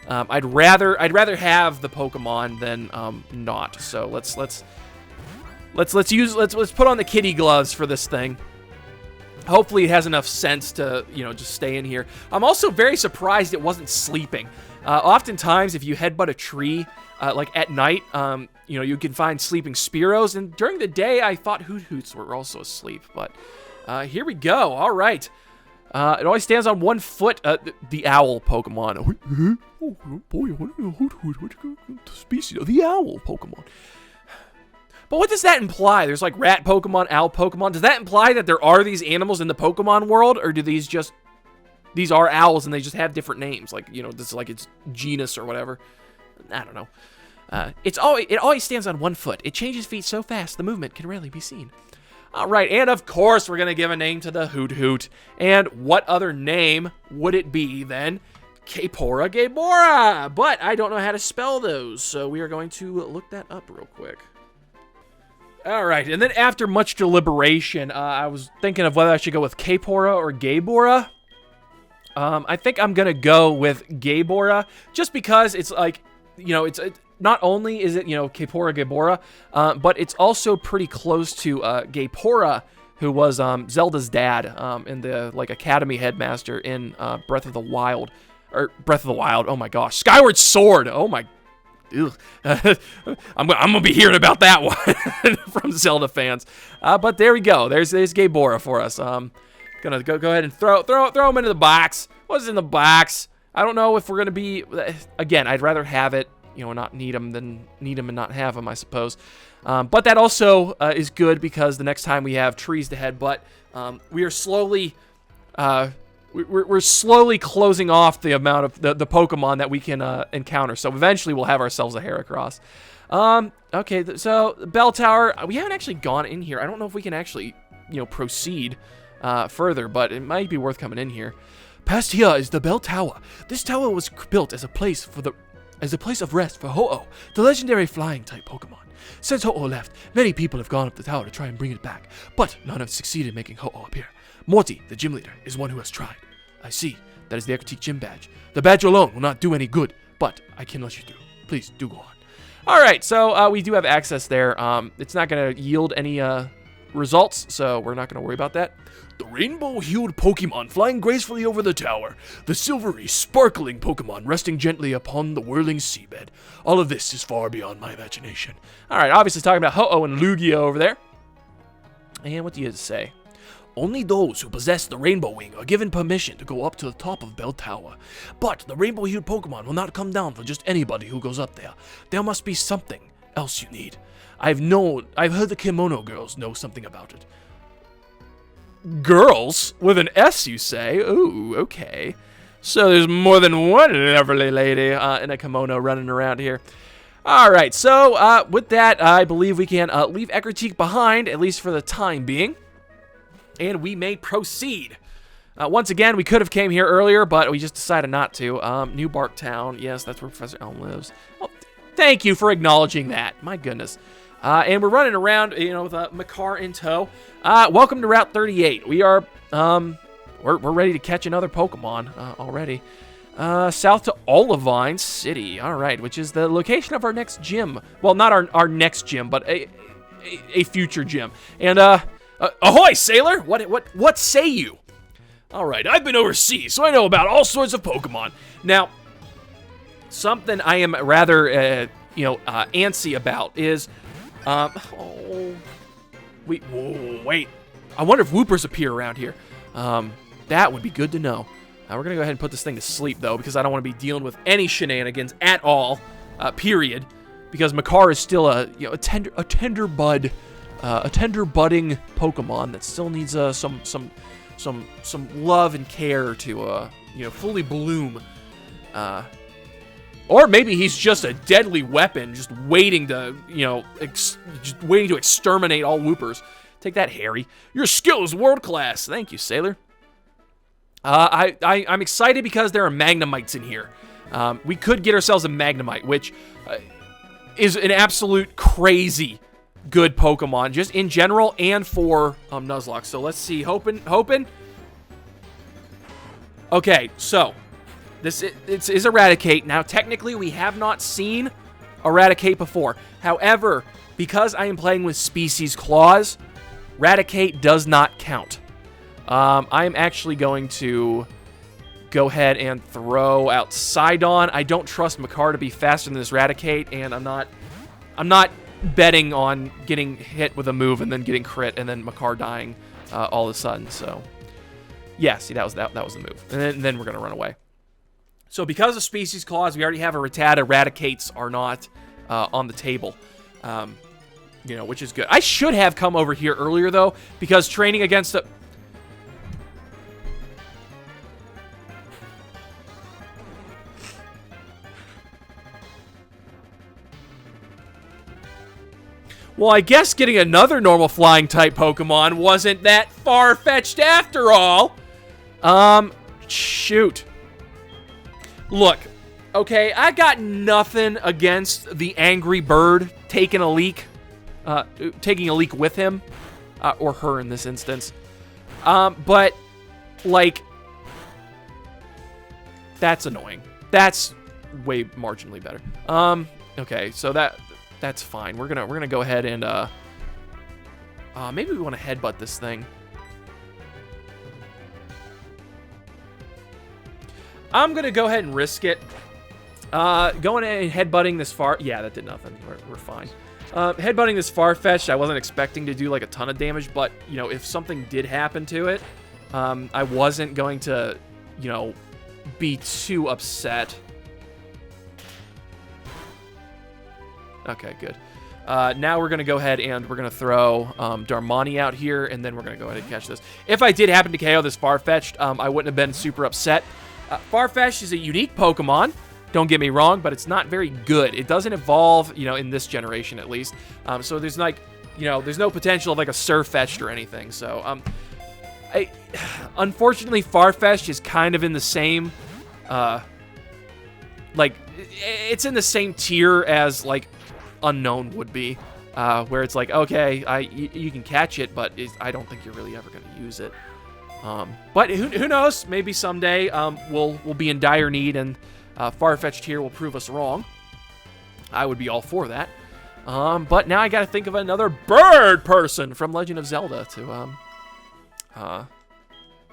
I'd rather have the Pokemon than not. So let's put on the kitty gloves for this thing. Hopefully it has enough sense to, you know, just stay in here. I'm also very surprised it wasn't sleeping. Oftentimes, if you headbutt a tree, like at night, you know, you can find sleeping Spearows. And during the day, I thought Hoot Hoots were also asleep. But here we go. All right. It always stands on one foot. The owl Pokemon. Oh, boy, what species of the owl Pokemon? But what does that imply? There's like rat Pokemon, owl Pokemon. Does that imply that there are these animals in the Pokemon world? Or do these are owls and they just have different names? Like, you know, this is like its genus or whatever. I don't know. It always stands on one foot. It changes feet so fast, the movement can rarely be seen. All right, and of course, we're going to give a name to the Hoot Hoot. And what other name would it be than Capora Gabora? But I don't know how to spell those, so we are going to look that up real quick. All right, and then after much deliberation, I was thinking of whether I should go with Capora or Gabora. I think I'm going to go with Gabora, just because it's like, you know, it's not only is it, you know, Capora Gabora, but it's also pretty close to Gapora, who was Zelda's dad in the, like, Academy Headmaster in Breath of the Wild. Or, Breath of the Wild, oh my gosh. Skyward Sword, oh my... I'm gonna be hearing about that one from Zelda fans. But there we go. There's Gabora for us. Gonna go ahead and throw him into the box. What's in the box? I don't know if we're gonna be. Again, I'd rather have it, you know, not need him than need him and not have him, I suppose. But that also is good because the next time we have trees to headbutt, we are slowly. We're slowly closing off the amount of the Pokemon that we can encounter. So eventually we'll have ourselves a Heracross. Okay, so Bell Tower, we haven't actually gone in here. I don't know if we can actually, you know, proceed further, but it might be worth coming in here. Past here is the Bell Tower. This tower was built as a place of rest for Ho-Oh, the legendary flying-type Pokemon. Since Ho-Oh left, many people have gone up the tower to try and bring it back, but none have succeeded in making Ho-Oh appear. Morty, the gym leader, is one who has tried. I see. That is the Ecruteak Gym Badge. The badge alone will not do any good, but I can let you through. Please, do go on. Alright, so we do have access there. It's not going to yield any results, so we're not going to worry about that. The rainbow-hued Pokemon flying gracefully over the tower. The silvery, sparkling Pokemon resting gently upon the whirling seabed. All of this is far beyond my imagination. Alright, obviously talking about Ho-Oh and Lugia over there. And what do you say? Only those who possess the Rainbow Wing are given permission to go up to the top of Bell Tower. But the rainbow-hued Pokemon will not come down for just anybody who goes up there. There must be something else you need. I've heard the Kimono girls know something about it. Girls? With an S, you say? Ooh, okay. So there's more than one lovely lady in a kimono running around here. Alright, so with that, I believe we can leave Ecruteak behind, at least for the time being. And we may proceed. Once again, we could have came here earlier, but we just decided not to. New Bark Town. Yes, that's where Professor Elm lives. Well, thank you for acknowledging that. My goodness. And we're running around, you know, with Makar in tow. Welcome to Route 38. We are, we're ready to catch another Pokemon already. South to Olivine City. All right, which is the location of our next gym. Well, not our next gym, but a future gym. And, ahoy, sailor! What say you? All right, I've been overseas, so I know about all sorts of Pokemon. Now, something I am rather, antsy about is, wait. I wonder if Whoopers appear around here. That would be good to know. We're going to go ahead and put this thing to sleep, though, because I don't want to be dealing with any shenanigans at all, period. Because Makar is still a tender budding Pokemon that still needs some love and care to fully bloom. Or maybe he's just a deadly weapon, just waiting to exterminate all Whoopers. Take that, Harry. Your skill is world class. Thank you, Sailor. I'm excited because there are Magnemites in here. We could get ourselves a Magnemite, which is an absolute crazy good Pokemon, just in general and for Nuzlocke. So let's see. Hoping. Okay, so it's Eradicate. Now, technically, we have not seen Eradicate before. However, because I am playing with Species Claws, Eradicate does not count. I am actually going to go ahead and throw out Sidon. I don't trust Makar to be faster than this Eradicate, and I'm not betting on getting hit with a move and then getting crit and then Makar dying all of a sudden. So, yeah, see, that was the move. And then we're going to run away. So because of Species Clause, we already have a Rattata. Eradicates are not on the table, which is good. I should have come over here earlier, though, because training against a... Well, I guess getting another normal flying type Pokemon wasn't that far-fetched after all. Shoot. Look, okay, I got nothing against the angry bird taking a leak with him, or her in this instance. But, like, that's annoying. That's way marginally better. Okay, so that's fine. We're gonna go ahead and maybe we want to headbutt this thing. I'm gonna go ahead and risk it. Going and headbutting this far. Yeah, that did nothing. We're fine. Headbutting this Farfetch'd, I wasn't expecting to do like a ton of damage, but if something did happen to it, I wasn't going to be too upset. Okay, good. Now we're going to go ahead and we're going to throw Darmani out here, and then we're going to go ahead and catch this. If I did happen to KO this Farfetch'd, I wouldn't have been super upset. Farfetch'd is a unique Pokemon, don't get me wrong, but it's not very good. It doesn't evolve, in this generation at least. So there's like, there's no potential of like a Surfetch'd or anything. So, unfortunately, Farfetch'd is kind of in the same, it's in the same tier as like Unknown would be, where it's like, okay, you can catch it, but I don't think you're really ever going to use it. But who knows? Maybe someday we'll be in dire need, and Farfetch'd here will prove us wrong. I would be all for that. But now I got to think of another bird person from Legend of Zelda to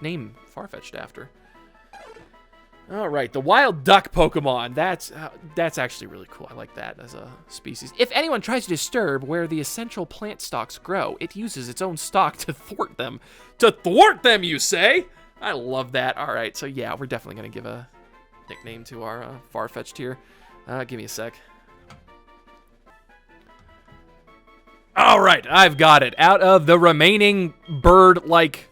name Farfetch'd after. All right, the wild duck Pokemon. That's actually really cool. I like that as a species. If anyone tries to disturb where the essential plant stalks grow, it uses its own stalk to thwart them. To thwart them, you say? I love that. All right, so yeah, we're definitely going to give a nickname to our Farfetch'd here. Give me a sec. All right, I've got it. Out of the remaining bird-like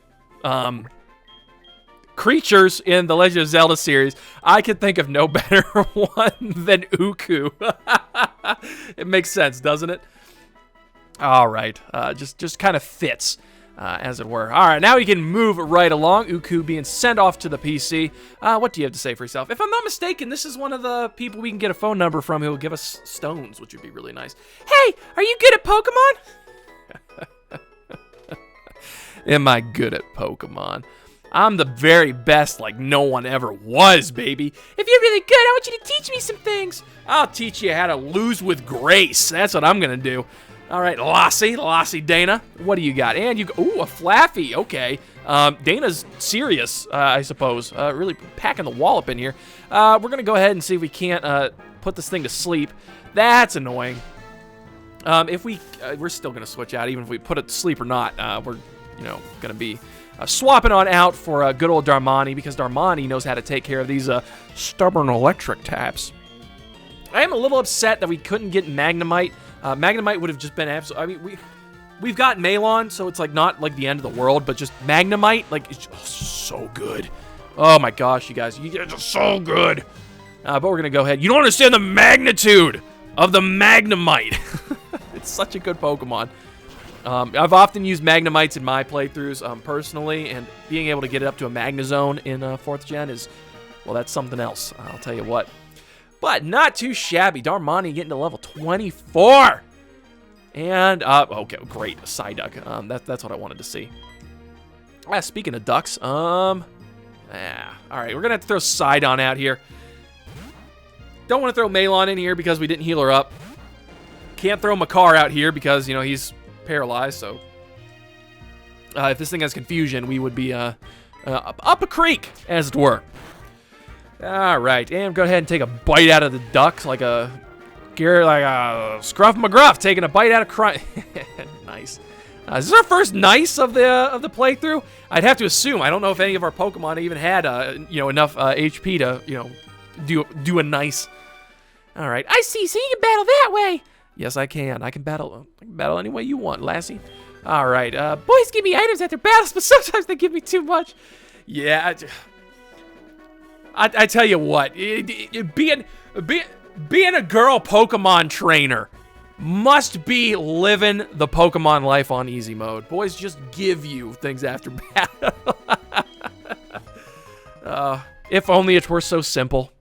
creatures in the Legend of Zelda series, I could think of no better one than Uku. It makes sense, doesn't it? All right, just kind of fits, as it were. All right, now we can move right along. Uku being sent off to the PC. What do you have to say for yourself? If I'm not mistaken, this is one of the people we can get a phone number from who will give us stones, which would be really nice. Hey, are you good at Pokemon? Am I good at Pokemon? I'm the very best like no one ever was, baby. If you're really good, I want you to teach me some things. I'll teach you how to lose with grace. That's what I'm going to do. All right, Lassie Dana. What do you got? And ooh, a Flaffy. Okay. Dana's serious, I suppose. Really packing the wallop in here. We're going to go ahead and see if we can't put this thing to sleep. That's annoying. If we're still going to switch out, even if we put it to sleep or not. you know, going to be swapping on out for good old Darmani, because Darmani knows how to take care of these stubborn electric types. I am a little upset that we couldn't get Magnemite. Magnemite would have just been absolute. I mean, we've got Malon, so it's like not like the end of the world, but just Magnemite, like, it's just so good. Oh my gosh, you guys, you guys are so good. But we're gonna go ahead. You don't understand the magnitude of the Magnemite. It's such a good Pokemon. I've often used Magnemites in my playthroughs personally, and being able to get it up to a Magnezone in 4th Gen is, well, that's something else, I'll tell you what. But not too shabby. Darmani getting to level 24. And, okay, great, Psyduck. That's what I wanted to see. Speaking of ducks, all right, we're gonna have to throw Sidon out here. Don't want to throw Malon in here because we didn't heal her up. Can't throw Makar out here because, you know, he's paralyzed, so if this thing has confusion, we would be up a creek, as it were. All right, and go ahead and take a bite out of the duck, like a Scruff McGruff taking a bite out of Crunch. Nice. Is this our first nice of the playthrough? I'd have to assume. I don't know if any of our Pokemon even had you know, enough HP to, you know, do a nice. All right, I see. So you can battle that way. Yes, I can. I can battle any way you want, lassie. All right. Boys give me items at their battles, but sometimes they give me too much. Yeah. I tell you what, being a girl Pokemon trainer must be living the Pokemon life on easy mode. Boys just give you things after battle. If only it were so simple.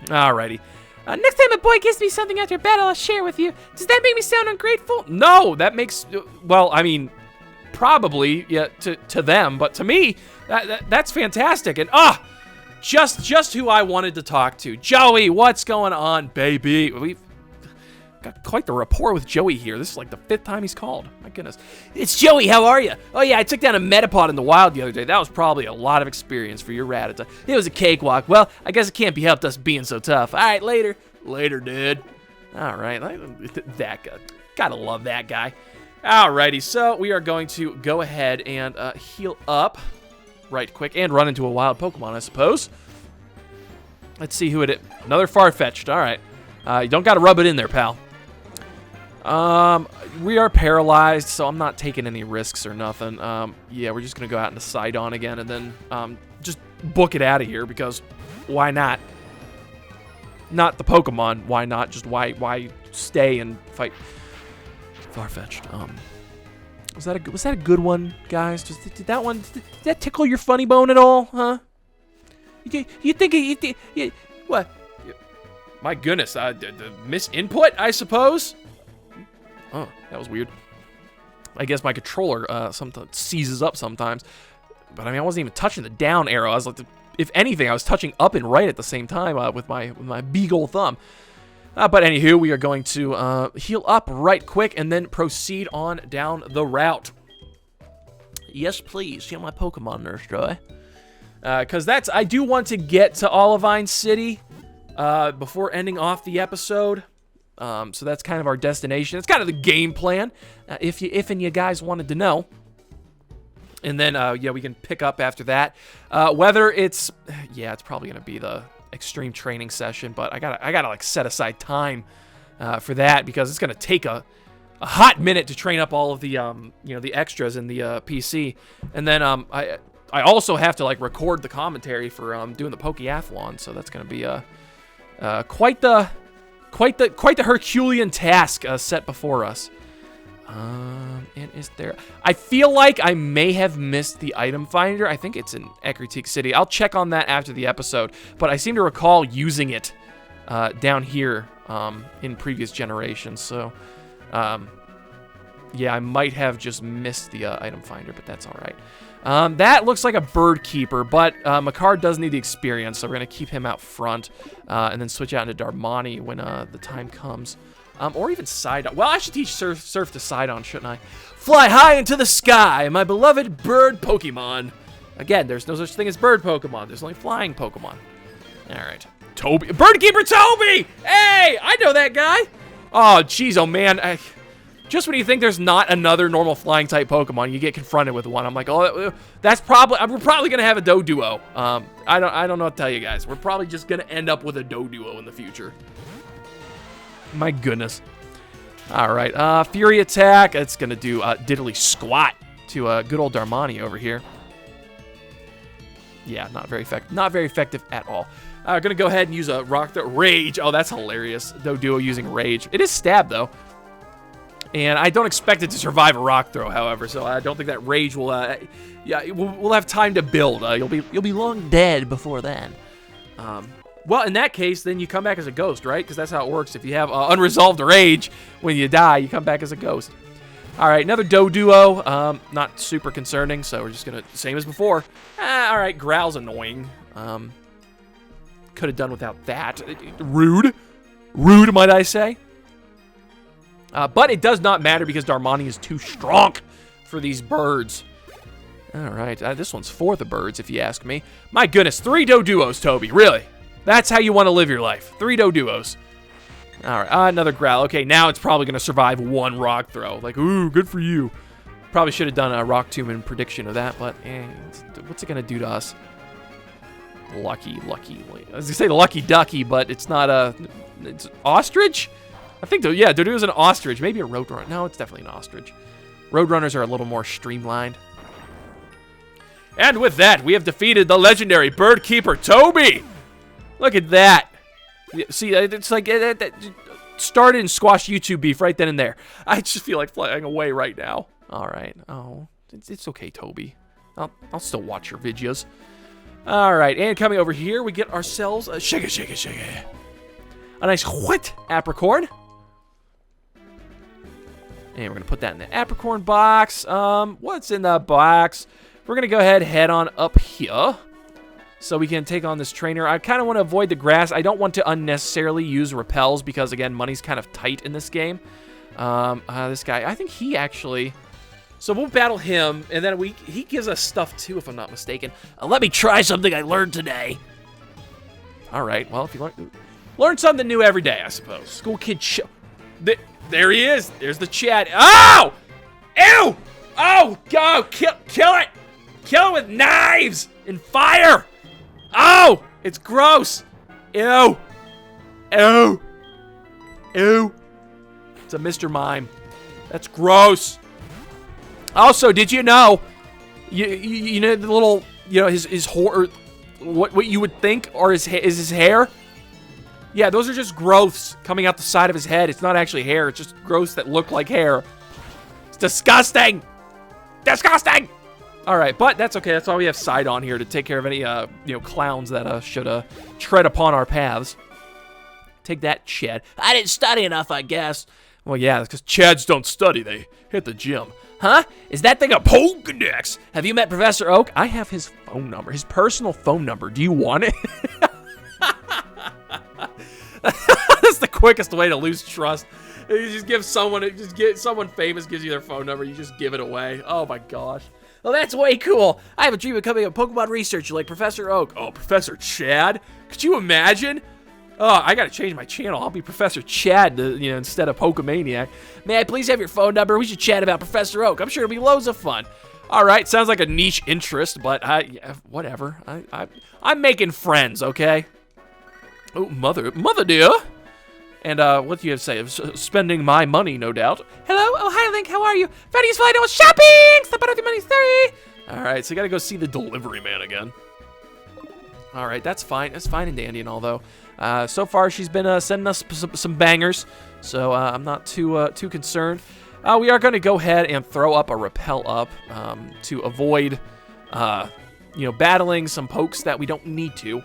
Alrighty. Next time a boy gives me something after battle, I'll share with you. Does that make me sound ungrateful? No, that makes, well, I mean, probably, yeah, to them, but to me, that's fantastic. And, just who I wanted to talk to. Joey, what's going on, baby? We've got quite the rapport with Joey here. This is like the 5th time he's called. My goodness. It's Joey, how are you? Oh yeah, I took down a Metapod in the wild the other day. That was probably a lot of experience for your Rattata. It was a cakewalk. Well, I guess it can't be helped us being so tough. All right, later. Later, dude. All right, that guy. Gotta love that guy. Alrighty, so we are going to go ahead and heal up right quick and run into a wild Pokemon, I suppose. Let's see who it is. Another Farfetch'd. All right. You don't got to rub it in there, pal. We are paralyzed, so I'm not taking any risks or nothing. Yeah, we're just going to go out into Sidon again and then just book it out of here because why not? Not the Pokemon. Why not? Just why stay and fight? Farfetch'd. Was that a good one, guys? Did that tickle your funny bone at all, huh? You think what? My goodness, the misinput, I suppose. Oh, that was weird. I guess my controller sometimes seizes up sometimes. But I mean, I wasn't even touching the down arrow. I was like, if anything, I was touching up and right at the same time with my big ol' thumb. But anywho, we are going to heal up right quick and then proceed on down the route. Yes, please. Heal my Pokemon, Nurse Joy. Because I do want to get to Olivine City before ending off the episode. So that's kind of our destination. It's kind of the game plan, if you guys wanted to know. And then, yeah, we can pick up after that. Whether it's probably going to be the extreme training session, but I gotta like set aside time for that because it's going to take a hot minute to train up all of the, you know, the extras in the PC. And then I also have to like record the commentary for doing the Pokeathlon, so that's going to be quite the Herculean task set before us. And is there? I feel like I may have missed the item finder. I think it's in Ecruteak City. I'll check on that after the episode, but I seem to recall using it down here in previous generations. So, yeah, I might have just missed the item finder, but that's all right. That looks like a bird keeper, but Makar does need the experience, so we're going to keep him out front and then switch out into Darmani when the time comes. Or even Sidon. Well, I should teach Surf to Sidon, shouldn't I? Fly high into the sky, my beloved bird Pokemon. Again, there's no such thing as bird Pokemon. There's only flying Pokemon. All right. Toby. Bird Keeper Toby! Hey! I know that guy! Oh, jeez, oh, man. Just when you think there's not another normal flying type Pokemon, you get confronted with one. I'm like, oh, that's probably, we're probably gonna have a Doduo. I don't know what to tell you guys. We're probably just gonna end up with a Doduo in the future. My goodness. All right, Fury Attack. It's gonna do Diddly Squat to good old Darmani over here. Yeah, not very effective at all. Gonna go ahead and use a Rock Throw. Rage. Oh, that's hilarious. Doduo using Rage. It is Stab though. And I don't expect it to survive a Rock Throw, however, so I don't think that Rage will, yeah, we'll have time to build. You'll be long dead before then. Well, in that case, then you come back as a ghost, right? Because that's how it works. If you have unresolved rage, when you die, you come back as a ghost. All right, another Doduo. Not super concerning, so we're just going to, same as before. All right, Growl's annoying. Could have done without that. Rude. Rude, might I say. But it does not matter because Darmani is too strong for these birds. All right, this one's for the birds, if you ask me. My goodness, 3 Doduos, Toby, really? That's how you want to live your life, 3 Doduos. All right, another Growl. Okay, now it's probably going to survive 1 Rock Throw. Like, ooh, good for you. Probably should have done a Rock Tomb in prediction of that, but what's it going to do to us? Lucky. I was going to say Lucky Ducky, but it's not it's Ostrich? I think, yeah, Doduo's an ostrich. Maybe a roadrunner. No, it's definitely an ostrich. Roadrunners are a little more streamlined. And with that, we have defeated the legendary bird keeper, Toby. Look at that. See, it's like that started and squashed YouTube beef right then and there. I just feel like flying away right now. All right. Oh, it's okay, Toby. I'll still watch your videos. All right, and coming over here, we get ourselves a shake it. A nice what? Apricorn. And we're going to put that in the Apricorn box. What's in the box? We're going to go ahead and head on up here so we can take on this trainer. I kind of want to avoid the grass. I don't want to unnecessarily use repels because, again, money's kind of tight in this game. This guy, I think he actually... So we'll battle him, and then he gives us stuff, too, if I'm not mistaken. Let me try something I learned today. All right, well, if you learn something new every day, I suppose. School kid show. There he is. There's the chat. Oh! Ew! Oh, go! Kill it! Kill it with knives and fire! Oh! It's gross! Ew! Ew! Ew! It's a Mr. Mime. That's gross. Also, did you know, you know the little, you know, his horror, what you would think are is his hair? Yeah, those are just growths coming out the side of his head. It's not actually hair. It's just growths that look like hair. It's disgusting. Disgusting. All right, but that's okay. That's why we have Side on here to take care of any, you know, clowns that should tread upon our paths. Take that, Chad. I didn't study enough, I guess. Well, yeah, because Chads don't study. They hit the gym. Huh? Is that thing a Pokedex? Have you met Professor Oak? I have his phone number, his personal phone number. Do you want it? That's the quickest way to lose trust. You just give someone, someone famous gives you their phone number. You just give it away. Oh my gosh. Well, that's way cool. I have a dream of becoming a Pokemon researcher like Professor Oak. Oh, Professor Chad? Could you imagine? Oh, I gotta change my channel. I'll be Professor Chad, you know, instead of Pokemaniac. May I please have your phone number? We should chat about Professor Oak. I'm sure it'll be loads of fun. All right, sounds like a niche interest, but yeah, whatever. I'm making friends, okay? Oh, mother dear. And what do you have to say? Spending my money, no doubt. Hello. Oh, hi, Link. How are you? Freddy's flying was shopping. Stop out of your money, 30. All right, so you gotta go see the delivery man again. All right, that's fine. That's fine and dandy and all, though. So far, she's been sending us some bangers, so I'm not too concerned. We are going to go ahead and throw up a repel up to avoid, you know, battling some pokes that we don't need to,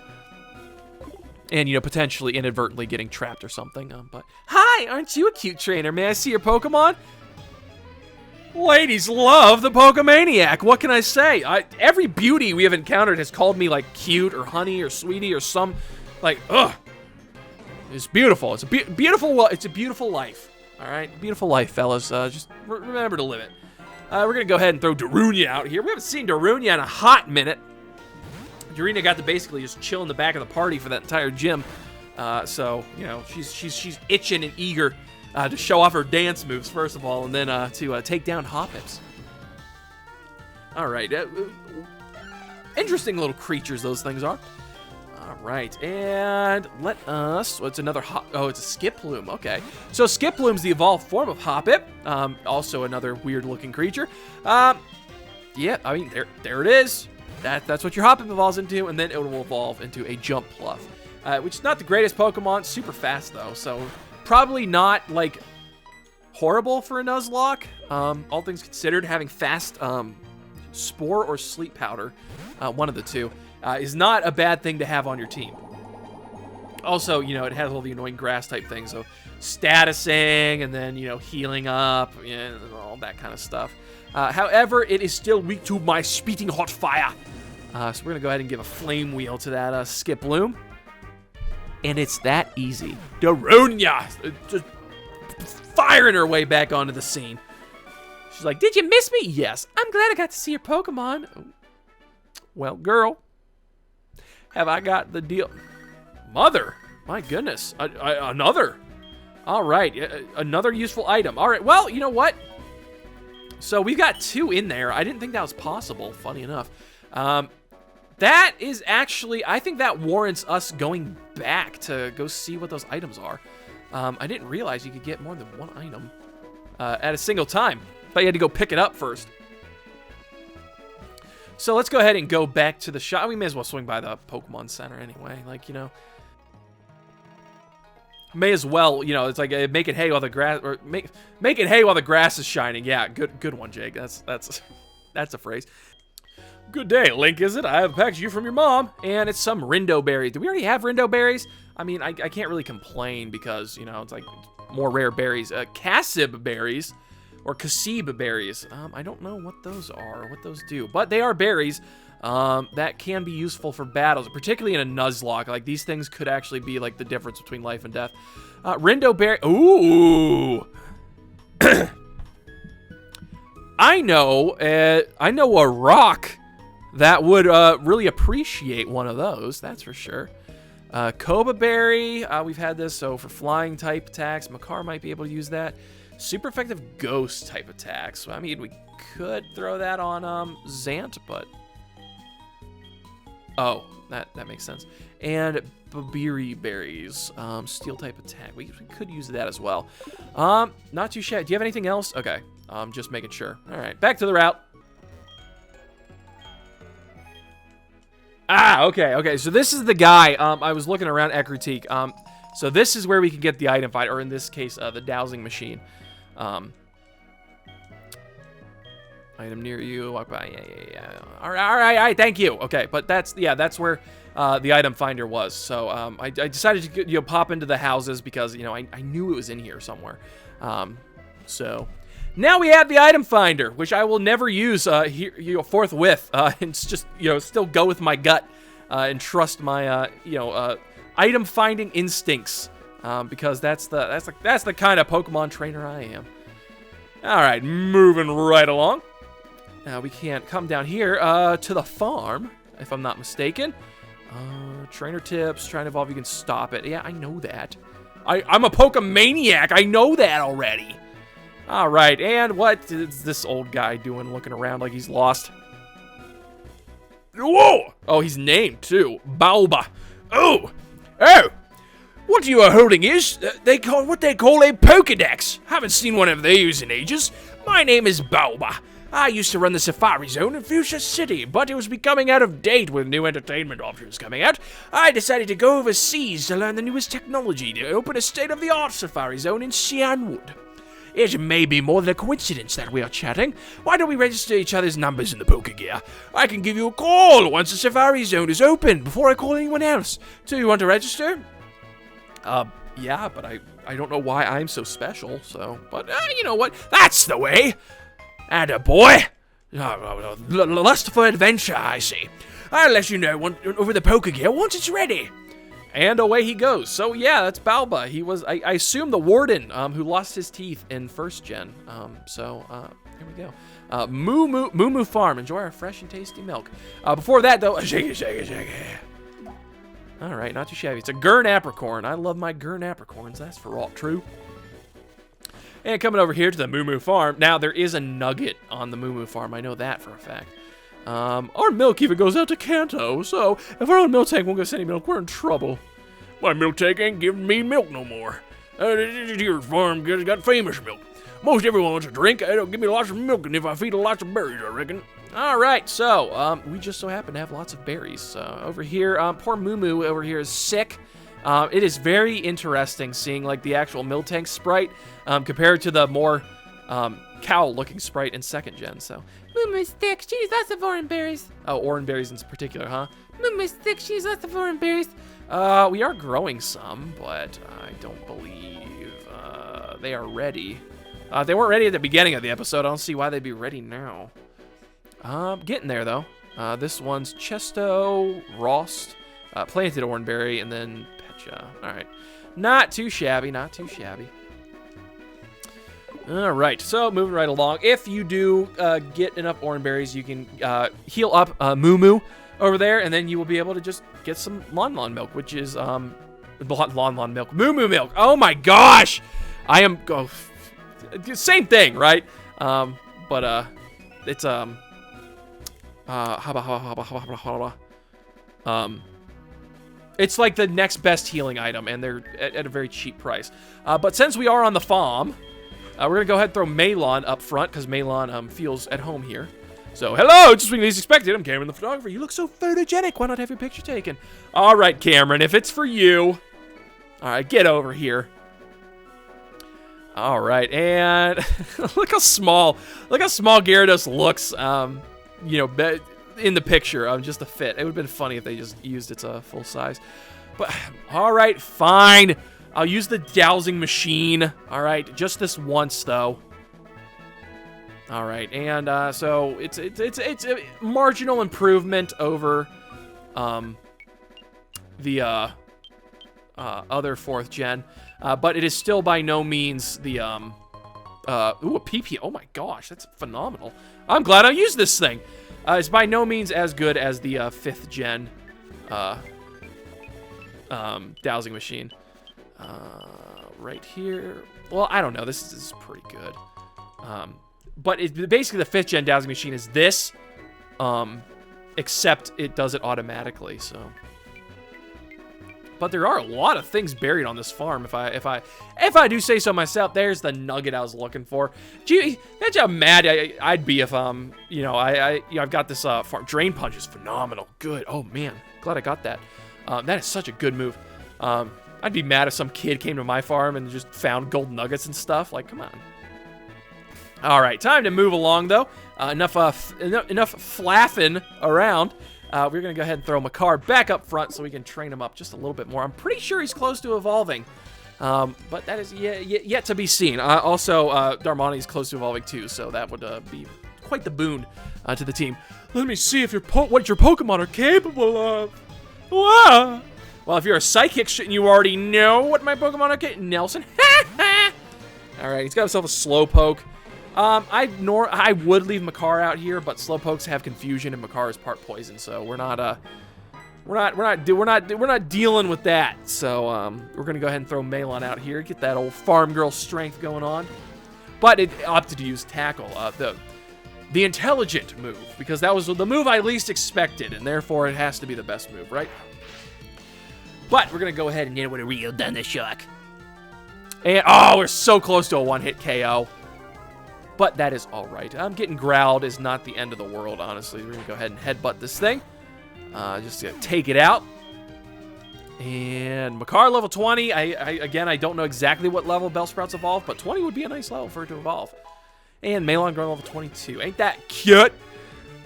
and, you know, potentially inadvertently getting trapped or something. But hi, aren't you a cute trainer? May I see your Pokemon? Ladies love the Pokemaniac. What can I say? Every beauty we have encountered has called me like cute or honey or sweetie or some. Like, ugh. It's beautiful. It's a beautiful life. All right? Beautiful life, fellas. Just remember to live it. We're going to go ahead and throw Darunia out here. We haven't seen Darunia in a hot minute. Darunia got to basically just chill in the back of the party for that entire gym. So, you know, she's itching and eager to show off her dance moves, first of all, and then to take down Hoppets. All right. Interesting little creatures those things are. All right, and let us... it's another... it's a Skiploom. Okay. So Skiploom's the evolved form of Hoppet. Also another weird-looking creature. Yeah, I mean, there it is. That's what your Hoppet evolves into, and then it will evolve into a Jumpluff, which is not the greatest Pokemon. Super fast, though, so probably not, like, horrible for a Nuzlocke. All things considered, having fast Spore or Sleep Powder, one of the two, is not a bad thing to have on your team. Also, you know, it has all the annoying grass-type things, so statusing, and then, you know, healing up, and all that kind of stuff. However, it is still weak to my Speeding Hot Fire. So we're going to go ahead and give a Flame Wheel to that Skiploom. And it's that easy. Darunia! Just firing her way back onto the scene. She's like, did you miss me? Yes. I'm glad I got to see your Pokemon. Well, girl, have I got the deal? Mother! My goodness. Another. All right. Another useful item. All right. Well, you know what? So we've got 2 in there. I didn't think that was possible, funny enough. That is actually, I think that warrants us going back to go see what those items are. I didn't realize you could get more than 1 item at a single time. But you had to go pick it up first. So let's go ahead and go back to the shop. We may as well swing by the Pokemon Center anyway. Like, you know, may as well, you know, it's like making hay while the grass, or making hay while the grass is shining. Yeah, good one, Jake. That's a phrase. Good day, Link, is it? I have a package you from your mom, and it's some Rindo berries. Do we already have Rindo berries? I mean, I can't really complain because, you know, it's like more rare berries. Cassib berries, or Cassib berries. I don't know what those are, what those do, but they are berries that can be useful for battles, particularly in a Nuzlocke. Like, these things could actually be like the difference between life and death. Rindo berry. Ooh. I know a rock that would really appreciate one of those, that's for sure. Koba Berry, we've had this, so for flying type attacks, Makar might be able to use that. Super effective ghost type attacks. I mean, we could throw that on Zant, but... oh, that makes sense. And Babiri Berries, steel type attack. We could use that as well. Not too shabby. Do you have anything else? Okay, just making sure. All right, back to the route. Ah, okay. So this is the guy. I was looking around Ecruteak. So this is where we can get the item fight, or in this case, the dowsing machine. Item near you. Walk by. Yeah. All right. Thank you. Okay, but that's where the item finder was. So I decided to pop into the houses because I knew it was in here somewhere. So. Now we have the item finder, which I will never use here, forthwith, and just still go with my gut and trust my item finding instincts, because that's the kind of Pokemon trainer I am. All right, moving right along. We can't come down here to the farm, if I'm not mistaken. Trainer tips, trying to evolve. You can stop it. Yeah, I know that. I'm a Pokemaniac. I know that already. All right, and what is this old guy doing looking around like he's lost? Whoa! Oh, he's named, too. Baoba. Oh! What you are holding is what they call a Pokedex. Haven't seen one of these in ages. My name is Baoba. I used to run the Safari Zone in Fuchsia City, but it was becoming out of date with new entertainment options coming out. I decided to go overseas to learn the newest technology to open a state-of-the-art Safari Zone in Xianwood. It may be more than a coincidence that we are chatting. Why don't we register each other's numbers in the Pokegear? I can give you a call once the Safari Zone is open before I call anyone else. Do you want to register? Yeah, but I don't know why I'm so special, so... but, you know what? That's the way! Attaboy! Lust for adventure, I see. I'll let you know over the Pokegear once it's ready. And away he goes. So yeah, that's Baoba. He was, I assume, the warden who lost his teeth in first gen. Here we go. Moo Moo Farm. Enjoy our fresh and tasty milk. Before that, though, shake it. All right, not too shabby. It's a Gurn Apricorn. I love my Gurn Apricorns. That's for all true. And coming over here to the Moo Moo Farm. Now, there is a nugget on the Moo Moo Farm. I know that for a fact. Our milk even goes out to Kanto, so if our own milk tank won't give us any milk, we're in trouble. My milk tank ain't giving me milk no more. Your farm got famous milk. Most everyone wants a drink. It'll give me lots of milk, and if I feed it lots of berries, I reckon. All right, so we just so happen to have lots of berries. Over here, poor Moo Moo over here is sick. It is very interesting seeing like the actual Miltank sprite compared to the more cow-looking sprite in 2nd gen. So
Moo Moo's thick. She needs lots of orange berries.
oh, orange berries in particular, huh?
Moo Moo's thick. She needs lots of orange berries.
We are growing some, but I don't believe they are ready. If they weren't ready at the beginning of the episode, I don't see why they'd be ready now. Getting there, though. This one's Chesto, Rost, Planted Oranberry, and then Pecha. All right. Not too shabby, not too shabby. All right, so moving right along. If you do get enough Oranberries, you can heal up Moo Moo over there, and then you will be able to just get some Lon milk, which is Lon milk, Moo Moo milk. Oh my gosh, I am same thing, right? But it's it's like the next best healing item, and they're at a very cheap price. But since we are on the farm, we're gonna go ahead and throw Malon up front because Malon feels at home here. So, hello, just when least expected, I'm Cameron the photographer. You look so photogenic. Why not have your picture taken? All right, Cameron, if it's for you. All right, get over here. All right, and look how small Gyarados looks, you know, in the picture, just a fit. It would have been funny if they just used its full size. But, all right, fine. I'll use the dowsing machine. All right, just this once, though. All right, and so it's a marginal improvement over the other 4th gen, but it is still by no means the ooh, a PP. Oh my gosh, that's phenomenal. I'm glad I used this thing. It's by no means as good as the 5th gen dowsing machine. Right here. Well, I don't know. This is pretty good. But basically the 5th gen dowsing machine is this, except it does it automatically. So, but there are a lot of things buried on this farm. If I do say so myself, there's the nugget I was looking for. Gee, that's how mad I'd be if you know, I've got this farm. Drain Punch is phenomenal. Good. Oh man, glad I got that. That is such a good move. I'd be mad if some kid came to my farm and just found gold nuggets and stuff. Like, come on. All right, time to move along, though. Enough flapping around. We're going to go ahead and throw Makar back up front so we can train him up just a little bit more. I'm pretty sure he's close to evolving, but that is yet to be seen. Also, Darmani's close to evolving, too, so that would be quite the boon to the team. Let me see if what your Pokemon are capable of. Wow. Well, if you're a Psychic, shouldn't you already know what my Pokemon are capable of? Nelson. All right, he's got himself a Slowpoke. I would leave Makar out here, but Slowpokes have confusion and Makar is part poison, so we're not dealing with that. So we're gonna go ahead and throw Malon out here, get that old farm girl strength going on. But it opted to use Tackle, the intelligent move, because that was the move I least expected, and therefore it has to be the best move, right? But we're gonna go ahead and hit it with a real Thundershock. And oh, we're so close to a one-hit KO. But that is all right. Getting growled is not the end of the world, honestly. We're going to go ahead and headbutt this thing. Just to take it out. And Makar level 20. Again, I don't know exactly what level Bellsprouts evolve, but 20 would be a nice level for it to evolve. And Malon growing level 22. Ain't that cute?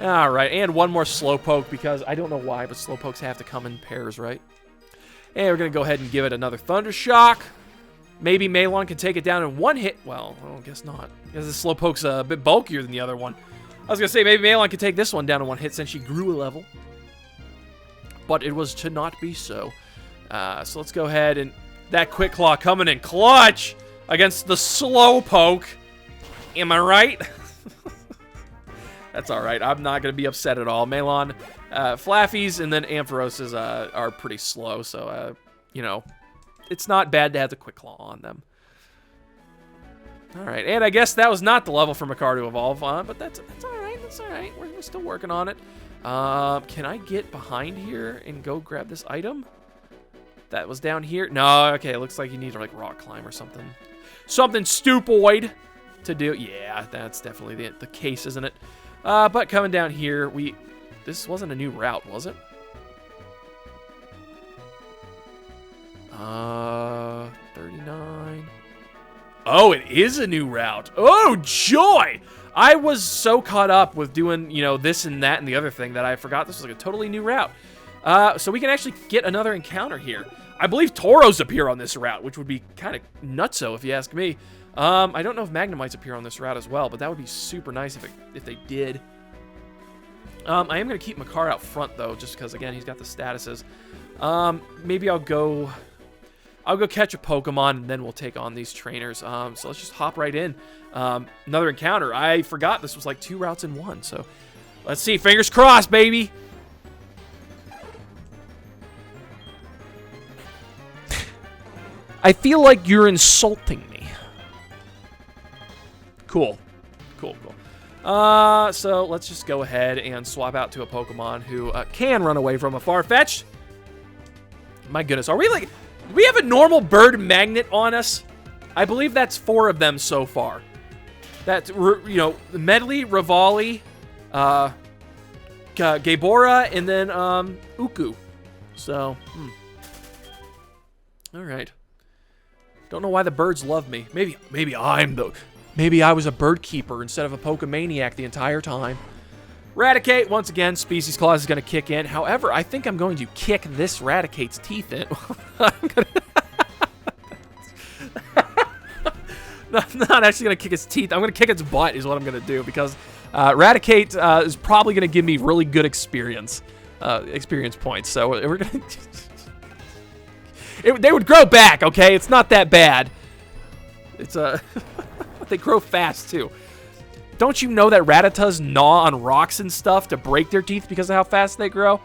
All right, and one more Slowpoke because I don't know why, but Slowpokes have to come in pairs, right? And we're going to go ahead and give it another Thundershock. Maybe Malon can take it down in one hit. Well, I guess not. Because the Slowpoke's a bit bulkier than the other one. I was going to say, maybe Malon can take this one down in one hit since she grew a level. But it was to not be so. So let's go ahead and... That Quick Claw coming in clutch against the Slowpoke. Am I right? That's alright. I'm not going to be upset at all. Malon, Flaffies, and then Amphiroses are pretty slow. So, you know... It's not bad to have the Quick Claw on them. All right, and I guess that was not the level for Makar to evolve on, but that's all right. That's all right. We're still working on it. Can I get behind here and go grab this item? That was down here. No, okay. It looks like you need to like rock climb or something. Something stupoid to do. Yeah, that's definitely the case, isn't it? But coming down here, this wasn't a new route, was it? 39. Oh, it is a new route. Oh, joy! I was so caught up with doing, you know, this and that and the other thing that I forgot this was like a totally new route. So we can actually get another encounter here. I believe Tauros appear on this route, which would be kind of nutso if you ask me. I don't know if Magnemites appear on this route as well, but that would be super nice if they did. I am going to keep Makar out front, though, just because, again, he's got the statuses. Maybe I'll go catch a Pokemon, and then we'll take on these trainers. So let's just hop right in. Another encounter. I forgot this was like 2 routes in 1, so let's see. Fingers crossed, baby. I feel like you're insulting me. Cool. Cool. So let's just go ahead and swap out to a Pokemon who can run away from a Farfetch'd. My goodness, are we like... Do we have a normal bird magnet on us? I believe that's 4 of them so far. That's, you know, Medley, Rivali, Gabora, and then Uku. So, all right. Don't know why the birds love me. Maybe I was a bird keeper instead of a Pokemaniac the entire time. Raticate, once again, Species Clause is going to kick in. However, I think I'm going to kick this Raticate's teeth in. I'm not actually going to kick its teeth. I'm going to kick its butt is what I'm going to do because Raticate is probably going to give me really good experience points. So we're going to... They would grow back, okay? It's not that bad. It's they grow fast, too. Don't you know that Rattatas gnaw on rocks and stuff to break their teeth because of how fast they grow?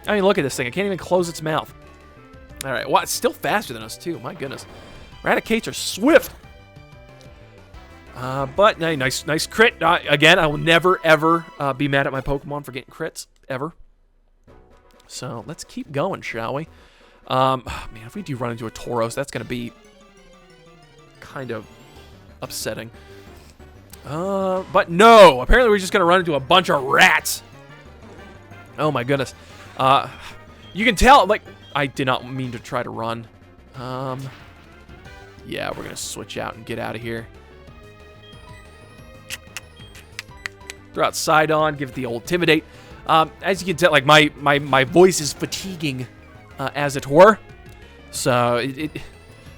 I mean, look at this thing. It can't even close its mouth. All right. Well, it's still faster than us, too. My goodness. Raticates are swift. But nice crit. Again, I will never, ever be mad at my Pokemon for getting crits. Ever. So, let's keep going, shall we? Man, if we do run into a Tauros, that's going to be kind of upsetting. But no, apparently we're just going to run into a bunch of rats. Oh my goodness. You can tell, like, I did not mean to try to run. Yeah, we're going to switch out and get out of here. Throw out Sidon, give it the old Intimidate. As you can tell, like, my voice is fatiguing, as it were. So,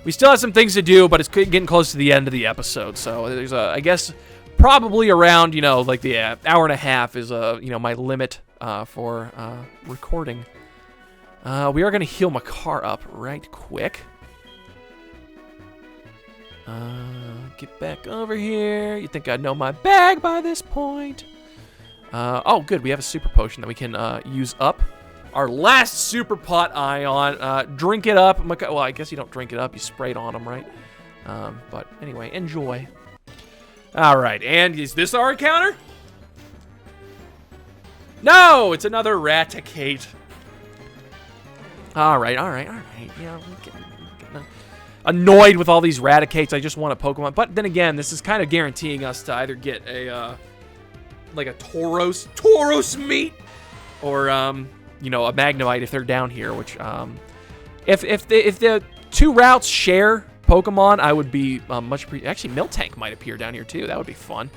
we still have some things to do, but it's getting close to the end of the episode. So, there's I guess, probably around, you know, like the hour and a half is, you know, my limit for recording. We are going to heal Makar up right quick. Get back over here. You'd think I'd know my bag by this point. Oh, good. We have a super potion that we can use up. Our last super pot ion. Drink it up. Well, I guess you don't drink it up. You spray it on them, right? But anyway, enjoy. All right. And is this our encounter? No, it's another Raticate. All right. Yeah, I'm getting annoyed with all these Raticates. I just want a Pokemon. But then again, this is kind of guaranteeing us to either get a, like a Tauros meat, or, you know, a Magnemite if they're down here, which, if the 2 routes share Pokemon, I would be actually, Miltank might appear down here too. That would be fun.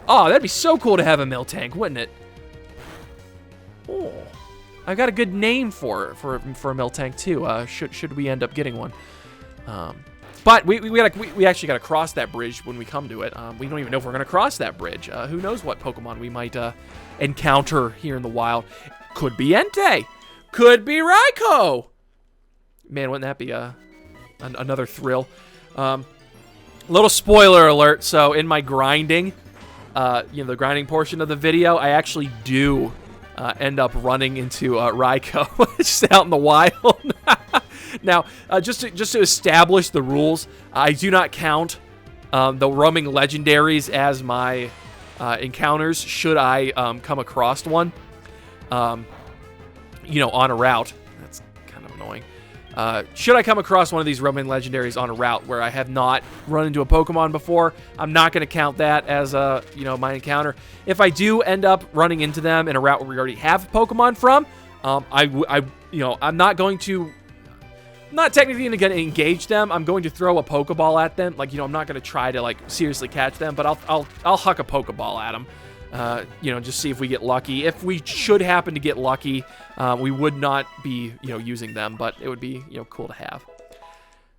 Oh, that'd be so cool to have a Miltank, wouldn't it? Oh, I got a good name for a Miltank too. Should we end up getting one? But we actually gotta cross that bridge when we come to it. We don't even know if we're gonna cross that bridge. Who knows what Pokemon we might encounter here in the wild? Could be Entei. Could be Raikou. Man, wouldn't that be another thrill? Little spoiler alert. So in my grinding, you know, the grinding portion of the video, I actually do end up running into Raikou just out in the wild. Now, just to establish the rules, I do not count the roaming legendaries as my encounters should I come across one, you know, on a route. That's kind of annoying. Should I come across one of these roaming legendaries on a route where I have not run into a Pokemon before, I'm not going to count that as you know, my encounter. If I do end up running into them in a route where we already have Pokemon from, you know, I'm not going to. I'm not technically going to engage them. I'm going to throw a Pokeball at them. Like, you know, I'm not going to try to like seriously catch them, but I'll huck a Pokeball at them. You know, just see if we get lucky. If we should happen to get lucky, we would not be, you know, using them, but it would be, you know, cool to have.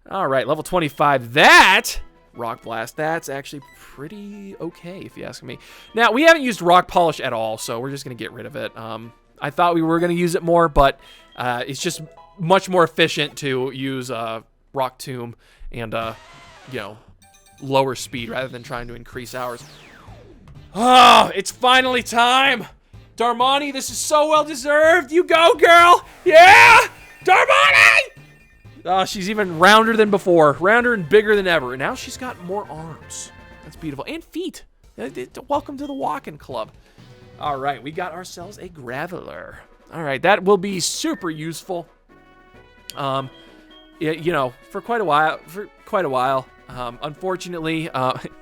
All right, level 25. That Rock Blast, that's actually pretty okay, if you ask me. Now, we haven't used Rock Polish at all, so we're just going to get rid of it. I thought we were going to use it more, but it's just much more efficient to use Rock Tomb and, you know, lower speed rather than trying to increase ours. Oh, it's finally time. Darmani, this is so well-deserved. You go, girl. Yeah! Darmani! Oh, she's even rounder than before. Rounder and bigger than ever. And now she's got more arms. That's beautiful. And feet. Welcome to the walking club. All right, we got ourselves a Graveler. All right, that will be super useful. You know, for quite a while. Unfortunately,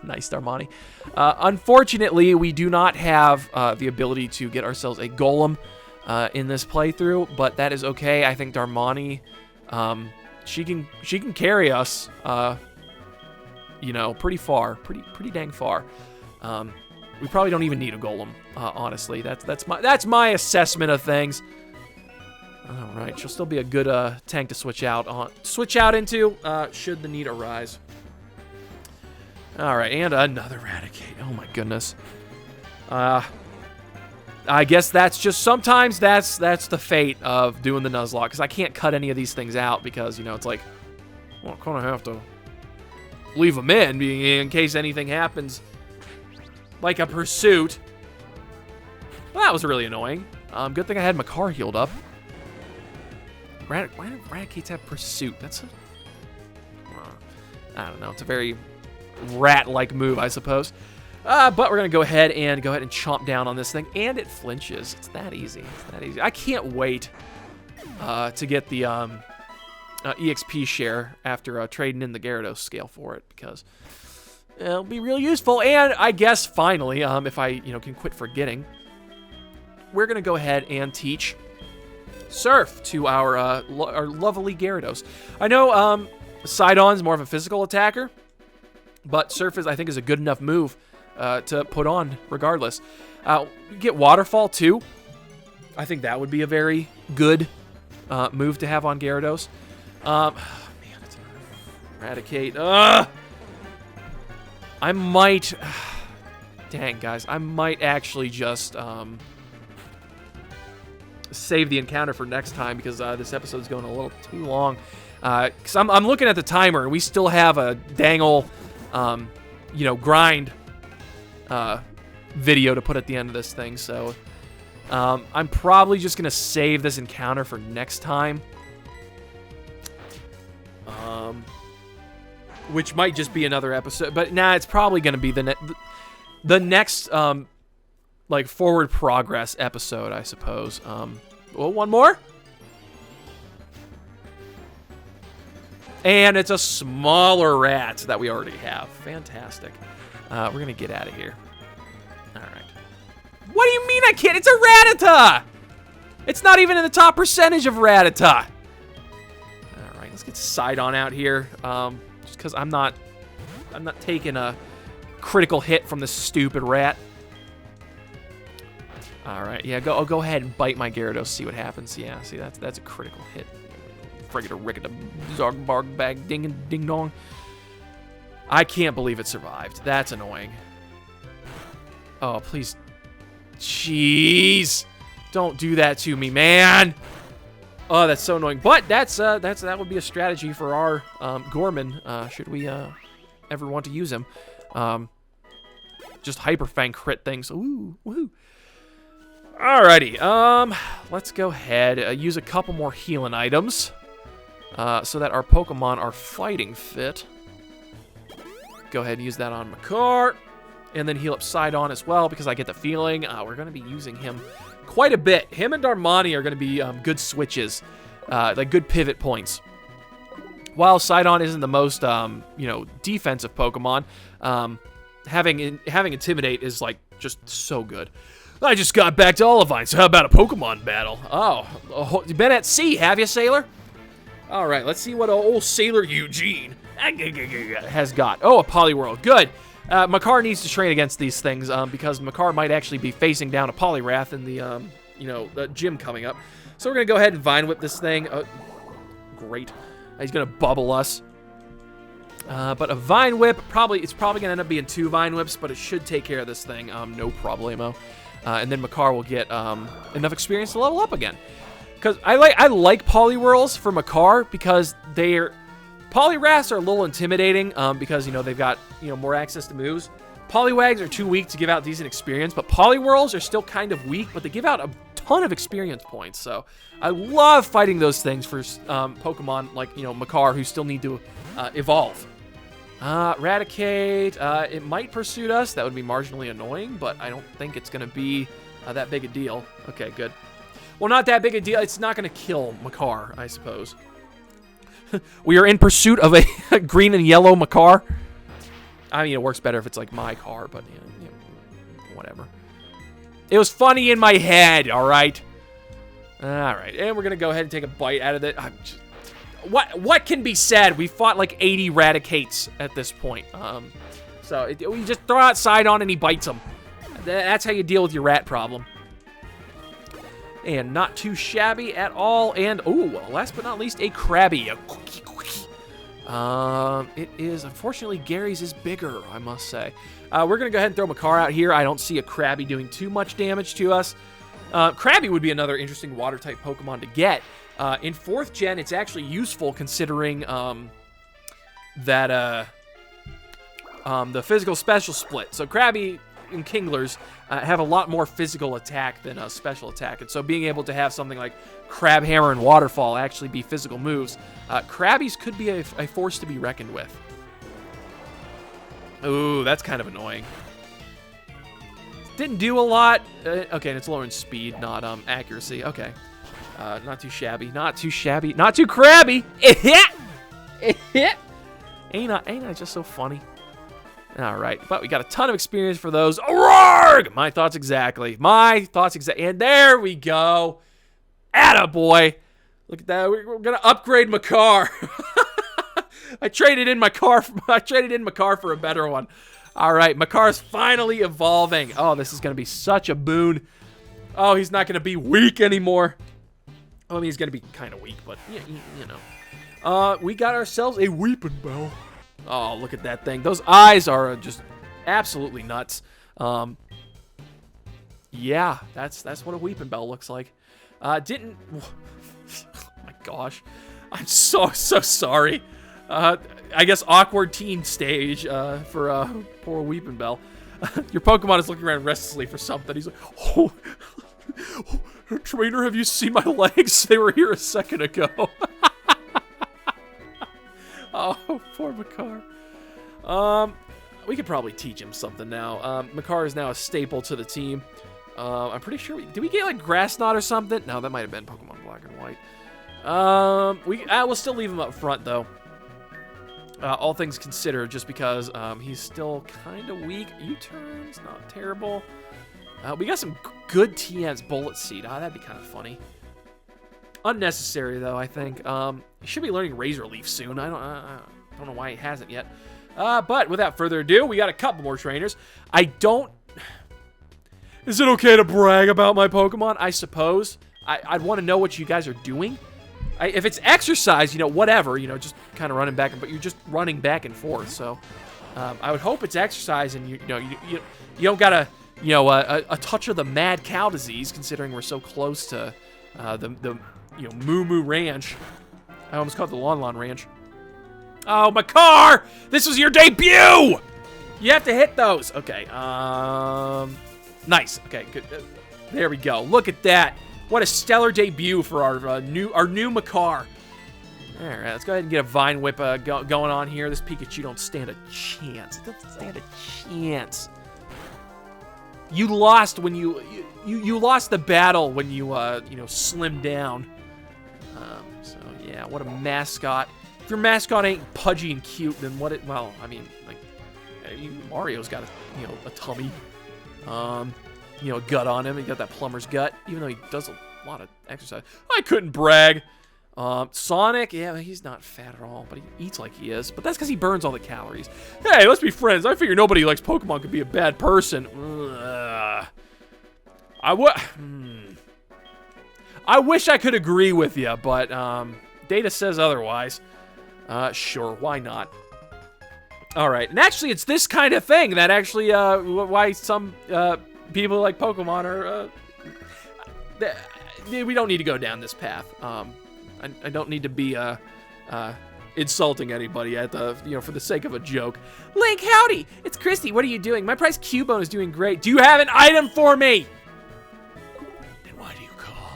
nice Darmani. Unfortunately, we do not have the ability to get ourselves a Golem in this playthrough, but that is okay. I think Darmani, she can carry us, you know, pretty far, pretty dang far. We probably don't even need a Golem, honestly. That's my assessment of things. All right, she'll still be a good tank to switch out into should the need arise. All right, and another Raticate. Oh my goodness. I guess that's just sometimes that's the fate of doing the Nuzlocke, because I can't cut any of these things out because, you know, it's like, well, I kind of have to leave them in case anything happens, like a pursuit. Well, that was really annoying. Good thing I had my car healed up. Why do Raticates have pursuit? That's I don't know. It's a very rat-like move, I suppose. But we're going to go ahead and chomp down on this thing. And it flinches. It's that easy. I can't wait to get the EXP share after trading in the Gyarados scale for it, because it'll be real useful. And I guess finally, if I can quit forgetting, we're going to go ahead and teach Surf to our lovely Gyarados. I know Sidon's more of a physical attacker, but Surf I think is a good enough move to put on regardless. We get Waterfall too. I think that would be a very good move to have on Gyarados. Man, it's Eradicate. I might... Dang, guys. I might actually just... save the encounter for next time, because this episode's going a little too long. Because I'm looking at the timer, and we still have a dang ol' grind video to put at the end of this thing. So I'm probably just gonna save this encounter for next time, which might just be another episode. But nah, it's probably gonna be the next like forward progress episode, I suppose. Well, one more. And it's a smaller rat that we already have. Fantastic. We're going to get out of here. All right. What do you mean I can't? It's a Rattata! It's not even in the top percentage of Rattata. All right, let's get Sidon out here. Just because I'm not taking a critical hit from this stupid rat. All right, yeah, I'll go ahead and bite my Gyarados, see what happens. Yeah, see, that's a critical hit. Friggin' ricketa zargbarg bag ding dong. I can't believe it survived. That's annoying. Oh, please. Jeez. Don't do that to me, man. Oh, that's so annoying. But that would be a strategy for our Gorman, should we ever want to use him. Just Hyper Fang crit things. Ooh, woohoo. Alrighty, let's go ahead, use a couple more healing items, so that our Pokemon are fighting fit. go ahead and use that on Makar. And then heal up Sidon as well, because I get the feeling we're going to be using him quite a bit. Him and Darmani are going to be good switches, like good pivot points. While Sidon isn't the most, defensive Pokemon, having Intimidate is, like, just so good. I just got back to Olivine, so how about a Pokemon battle? Oh, you been at sea, have you, Sailor? All right, let's see what old Sailor Eugene has got. Oh, a Poliwhirl. Good. Makar needs to train against these things because Makar might actually be facing down a Poliwrath in the gym coming up. So we're going to go ahead and Vine Whip this thing. Great. He's going to bubble us. But a Vine Whip, it's probably going to end up being 2 Vine Whips, but it should take care of this thing. No problemo. And then Makar will get enough experience to level up again. Because I like Poliwhirls for Makar because Poliwraths are a little intimidating because, they've got, more access to moves. Poliwags are too weak to give out decent experience, but Poliwhirls are still kind of weak, but they give out a ton of experience points. So I love fighting those things for Pokemon like, Makar, who still need to evolve. Raticate, it might pursue us. That would be marginally annoying, but I don't think it's going to be that big a deal. Okay, good. Well, not that big a deal. It's not going to kill Makar, I suppose. We are in pursuit of a green and yellow Makar. I mean, it works better if it's like my car, but whatever. It was funny in my head, all right? All right, and we're going to go ahead and take a bite out of it. What can be said? We fought like 80 Raticates at this point. We just throw out Sidon and he bites them. That's how you deal with your rat problem. And not too shabby at all. And, last but not least, a Krabby. It is, unfortunately, Gary's is bigger, I must say. We're going to go ahead and throw Makar out here. I don't see a Krabby doing too much damage to us. Krabby would be another interesting water-type Pokemon to get. In 4th Gen, it's actually useful considering the physical special split. So Krabby and Kinglers have a lot more physical attack than special attack. And so being able to have something like Crab Hammer and Waterfall actually be physical moves, Krabbies could be a force to be reckoned with. Ooh, that's kind of annoying. Didn't do a lot. Okay, and it's lowering speed, not accuracy. Okay. Not too shabby. Not too shabby. Not too crabby. Ain't I just so funny? All right, but we got a ton of experience for those. Roarg! My thoughts exactly. My thoughts exactly. And there we go. Attaboy. Look at that. We're gonna upgrade Makar. I traded in Makar for a better one. All right, Makar's finally evolving. Oh, this is gonna be such a boon. Oh, he's not gonna be weak anymore. I mean, he's gonna be kind of weak, but we got ourselves a Weeping Bell. Oh, look at that thing. Those eyes are just absolutely nuts. Yeah, that's what a Weeping Bell looks like. Oh my gosh. I'm so sorry. I guess awkward teen stage for poor Weeping Bell. Your Pokemon is looking around restlessly for something. He's like, oh, trainer, have you seen my legs? They were here a second ago. Oh, poor Makar. We could probably teach him something now. Makar is now a staple to the team. I'm pretty sure did we get like Grass Knot or something? No, that might have been Pokemon Black and White. We'll still leave him up front though. All things considered, just because he's still kind of weak. U-turns, not terrible. We got some good TMs. Bullet Seed. That'd be kind of funny. Unnecessary though, I think. He should be learning Razor Leaf soon. I don't know why he hasn't yet. But without further ado, we got a couple more trainers. Is it okay to brag about my Pokemon? I suppose. I'd want to know what you guys are doing. If it's exercise, whatever, just kind of running back, but you're just running back and forth. So I would hope it's exercise, and you don't got a touch of the mad cow disease, considering we're so close to the Moo Moo Ranch. I almost called it the Lon Lon Ranch. Oh, Makar! This was your debut! You have to hit those. Okay. Nice. Okay, good. There we go. Look at that. What a stellar debut for our new Makar. All right, let's go ahead and get a Vine Whip going on here. This Pikachu don't stand a chance. It doesn't stand a chance. You lost when you lost the battle when you slimmed down. So yeah, what a mascot. If your mascot ain't pudgy and cute, then what it? Well, I mean, like Mario's got a tummy, gut on him. He got that plumber's gut, even though he does a lot of exercise. I couldn't brag. Sonic, yeah, he's not fat at all, but he eats like he is. But that's because he burns all the calories. Hey, let's be friends. I figure nobody who likes Pokemon could be a bad person. I wish I could agree with you, but data says otherwise. Sure, why not? All right, and actually, it's this kind of thing that actually why some people like Pokemon are. We don't need to go down this path. I don't need to be insulting anybody at the for the sake of a joke.
Link, howdy! It's Christy. What are you doing? My prize Cubone is doing great.
Do you have an item for me? Then why do you call?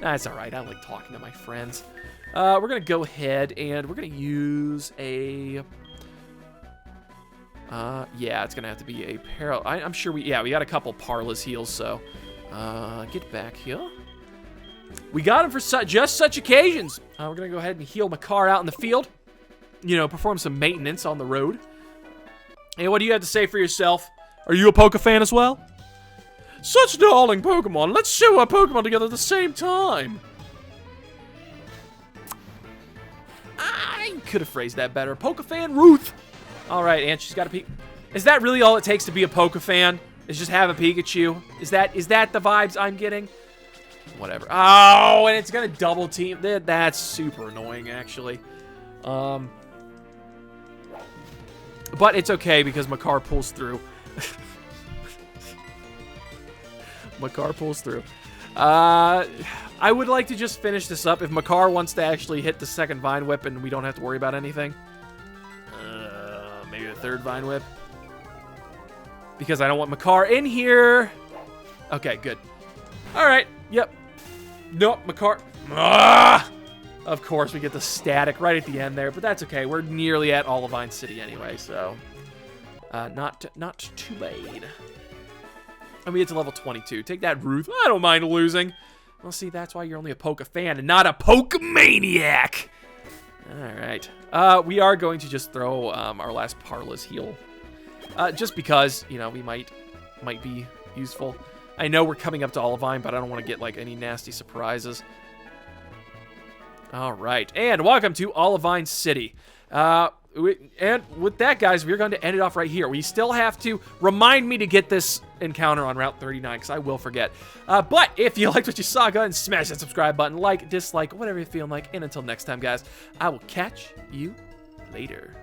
That's all right. I like talking to my friends. We're gonna go ahead and we're gonna use a. Yeah, it's gonna have to be a PERIL. I'm sure we got a couple Parlous heals. So, get back here. We got him for just such occasions. We're going to go ahead and heal Makar out in the field. Perform some maintenance on the road. Hey, what do you have to say for yourself? Are you a Poke fan as well? Such darling Pokemon. Let's show our Pokemon together at the same time. I could have phrased that better. Poke fan Ruth. All right, and she's got a Pikachu. Is that really all it takes to be a Poke fan? Is just have a Pikachu? Is that the vibes I'm getting? Whatever. Oh, and it's gonna double team. That's super annoying, actually. But it's okay because Makar pulls through. Makar pulls through. I would like to just finish this up if Makar wants to actually hit the second Vine Whip and we don't have to worry about anything. Maybe the third Vine Whip. Because I don't want Makar in here. Okay, good. All right. Yep. Nope, Makar. Ah! Of course, we get the static right at the end there, but that's okay. We're nearly at Olivine City anyway, so not too bad. And we get to level 22. Take that, Ruth. I don't mind losing. Well, see, that's why you're only a Poke fan and not a Pokemaniac. All right. We are going to just throw our last Parlous heal, just because we might be useful. I know we're coming up to Olivine, but I don't want to get, any nasty surprises. All right, and welcome to Olivine City. And with that, guys, we're going to end it off right here. We still have to remind me to get this encounter on Route 39, because I will forget. But if you liked what you saw, go ahead and smash that subscribe button, like, dislike, whatever you're feeling like. And until next time, guys, I will catch you later.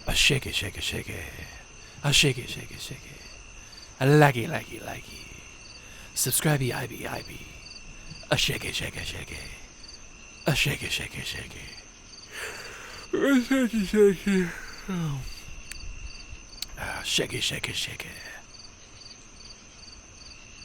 A shake it, shake it, shake it. A shake it, shake it, shake it. A like it, like it, like it. Subscribe, IB. A shake it, shake it, shake it. A shake it, shake it, shake it. A shake it, shake it. Shake it, shake it, shake it.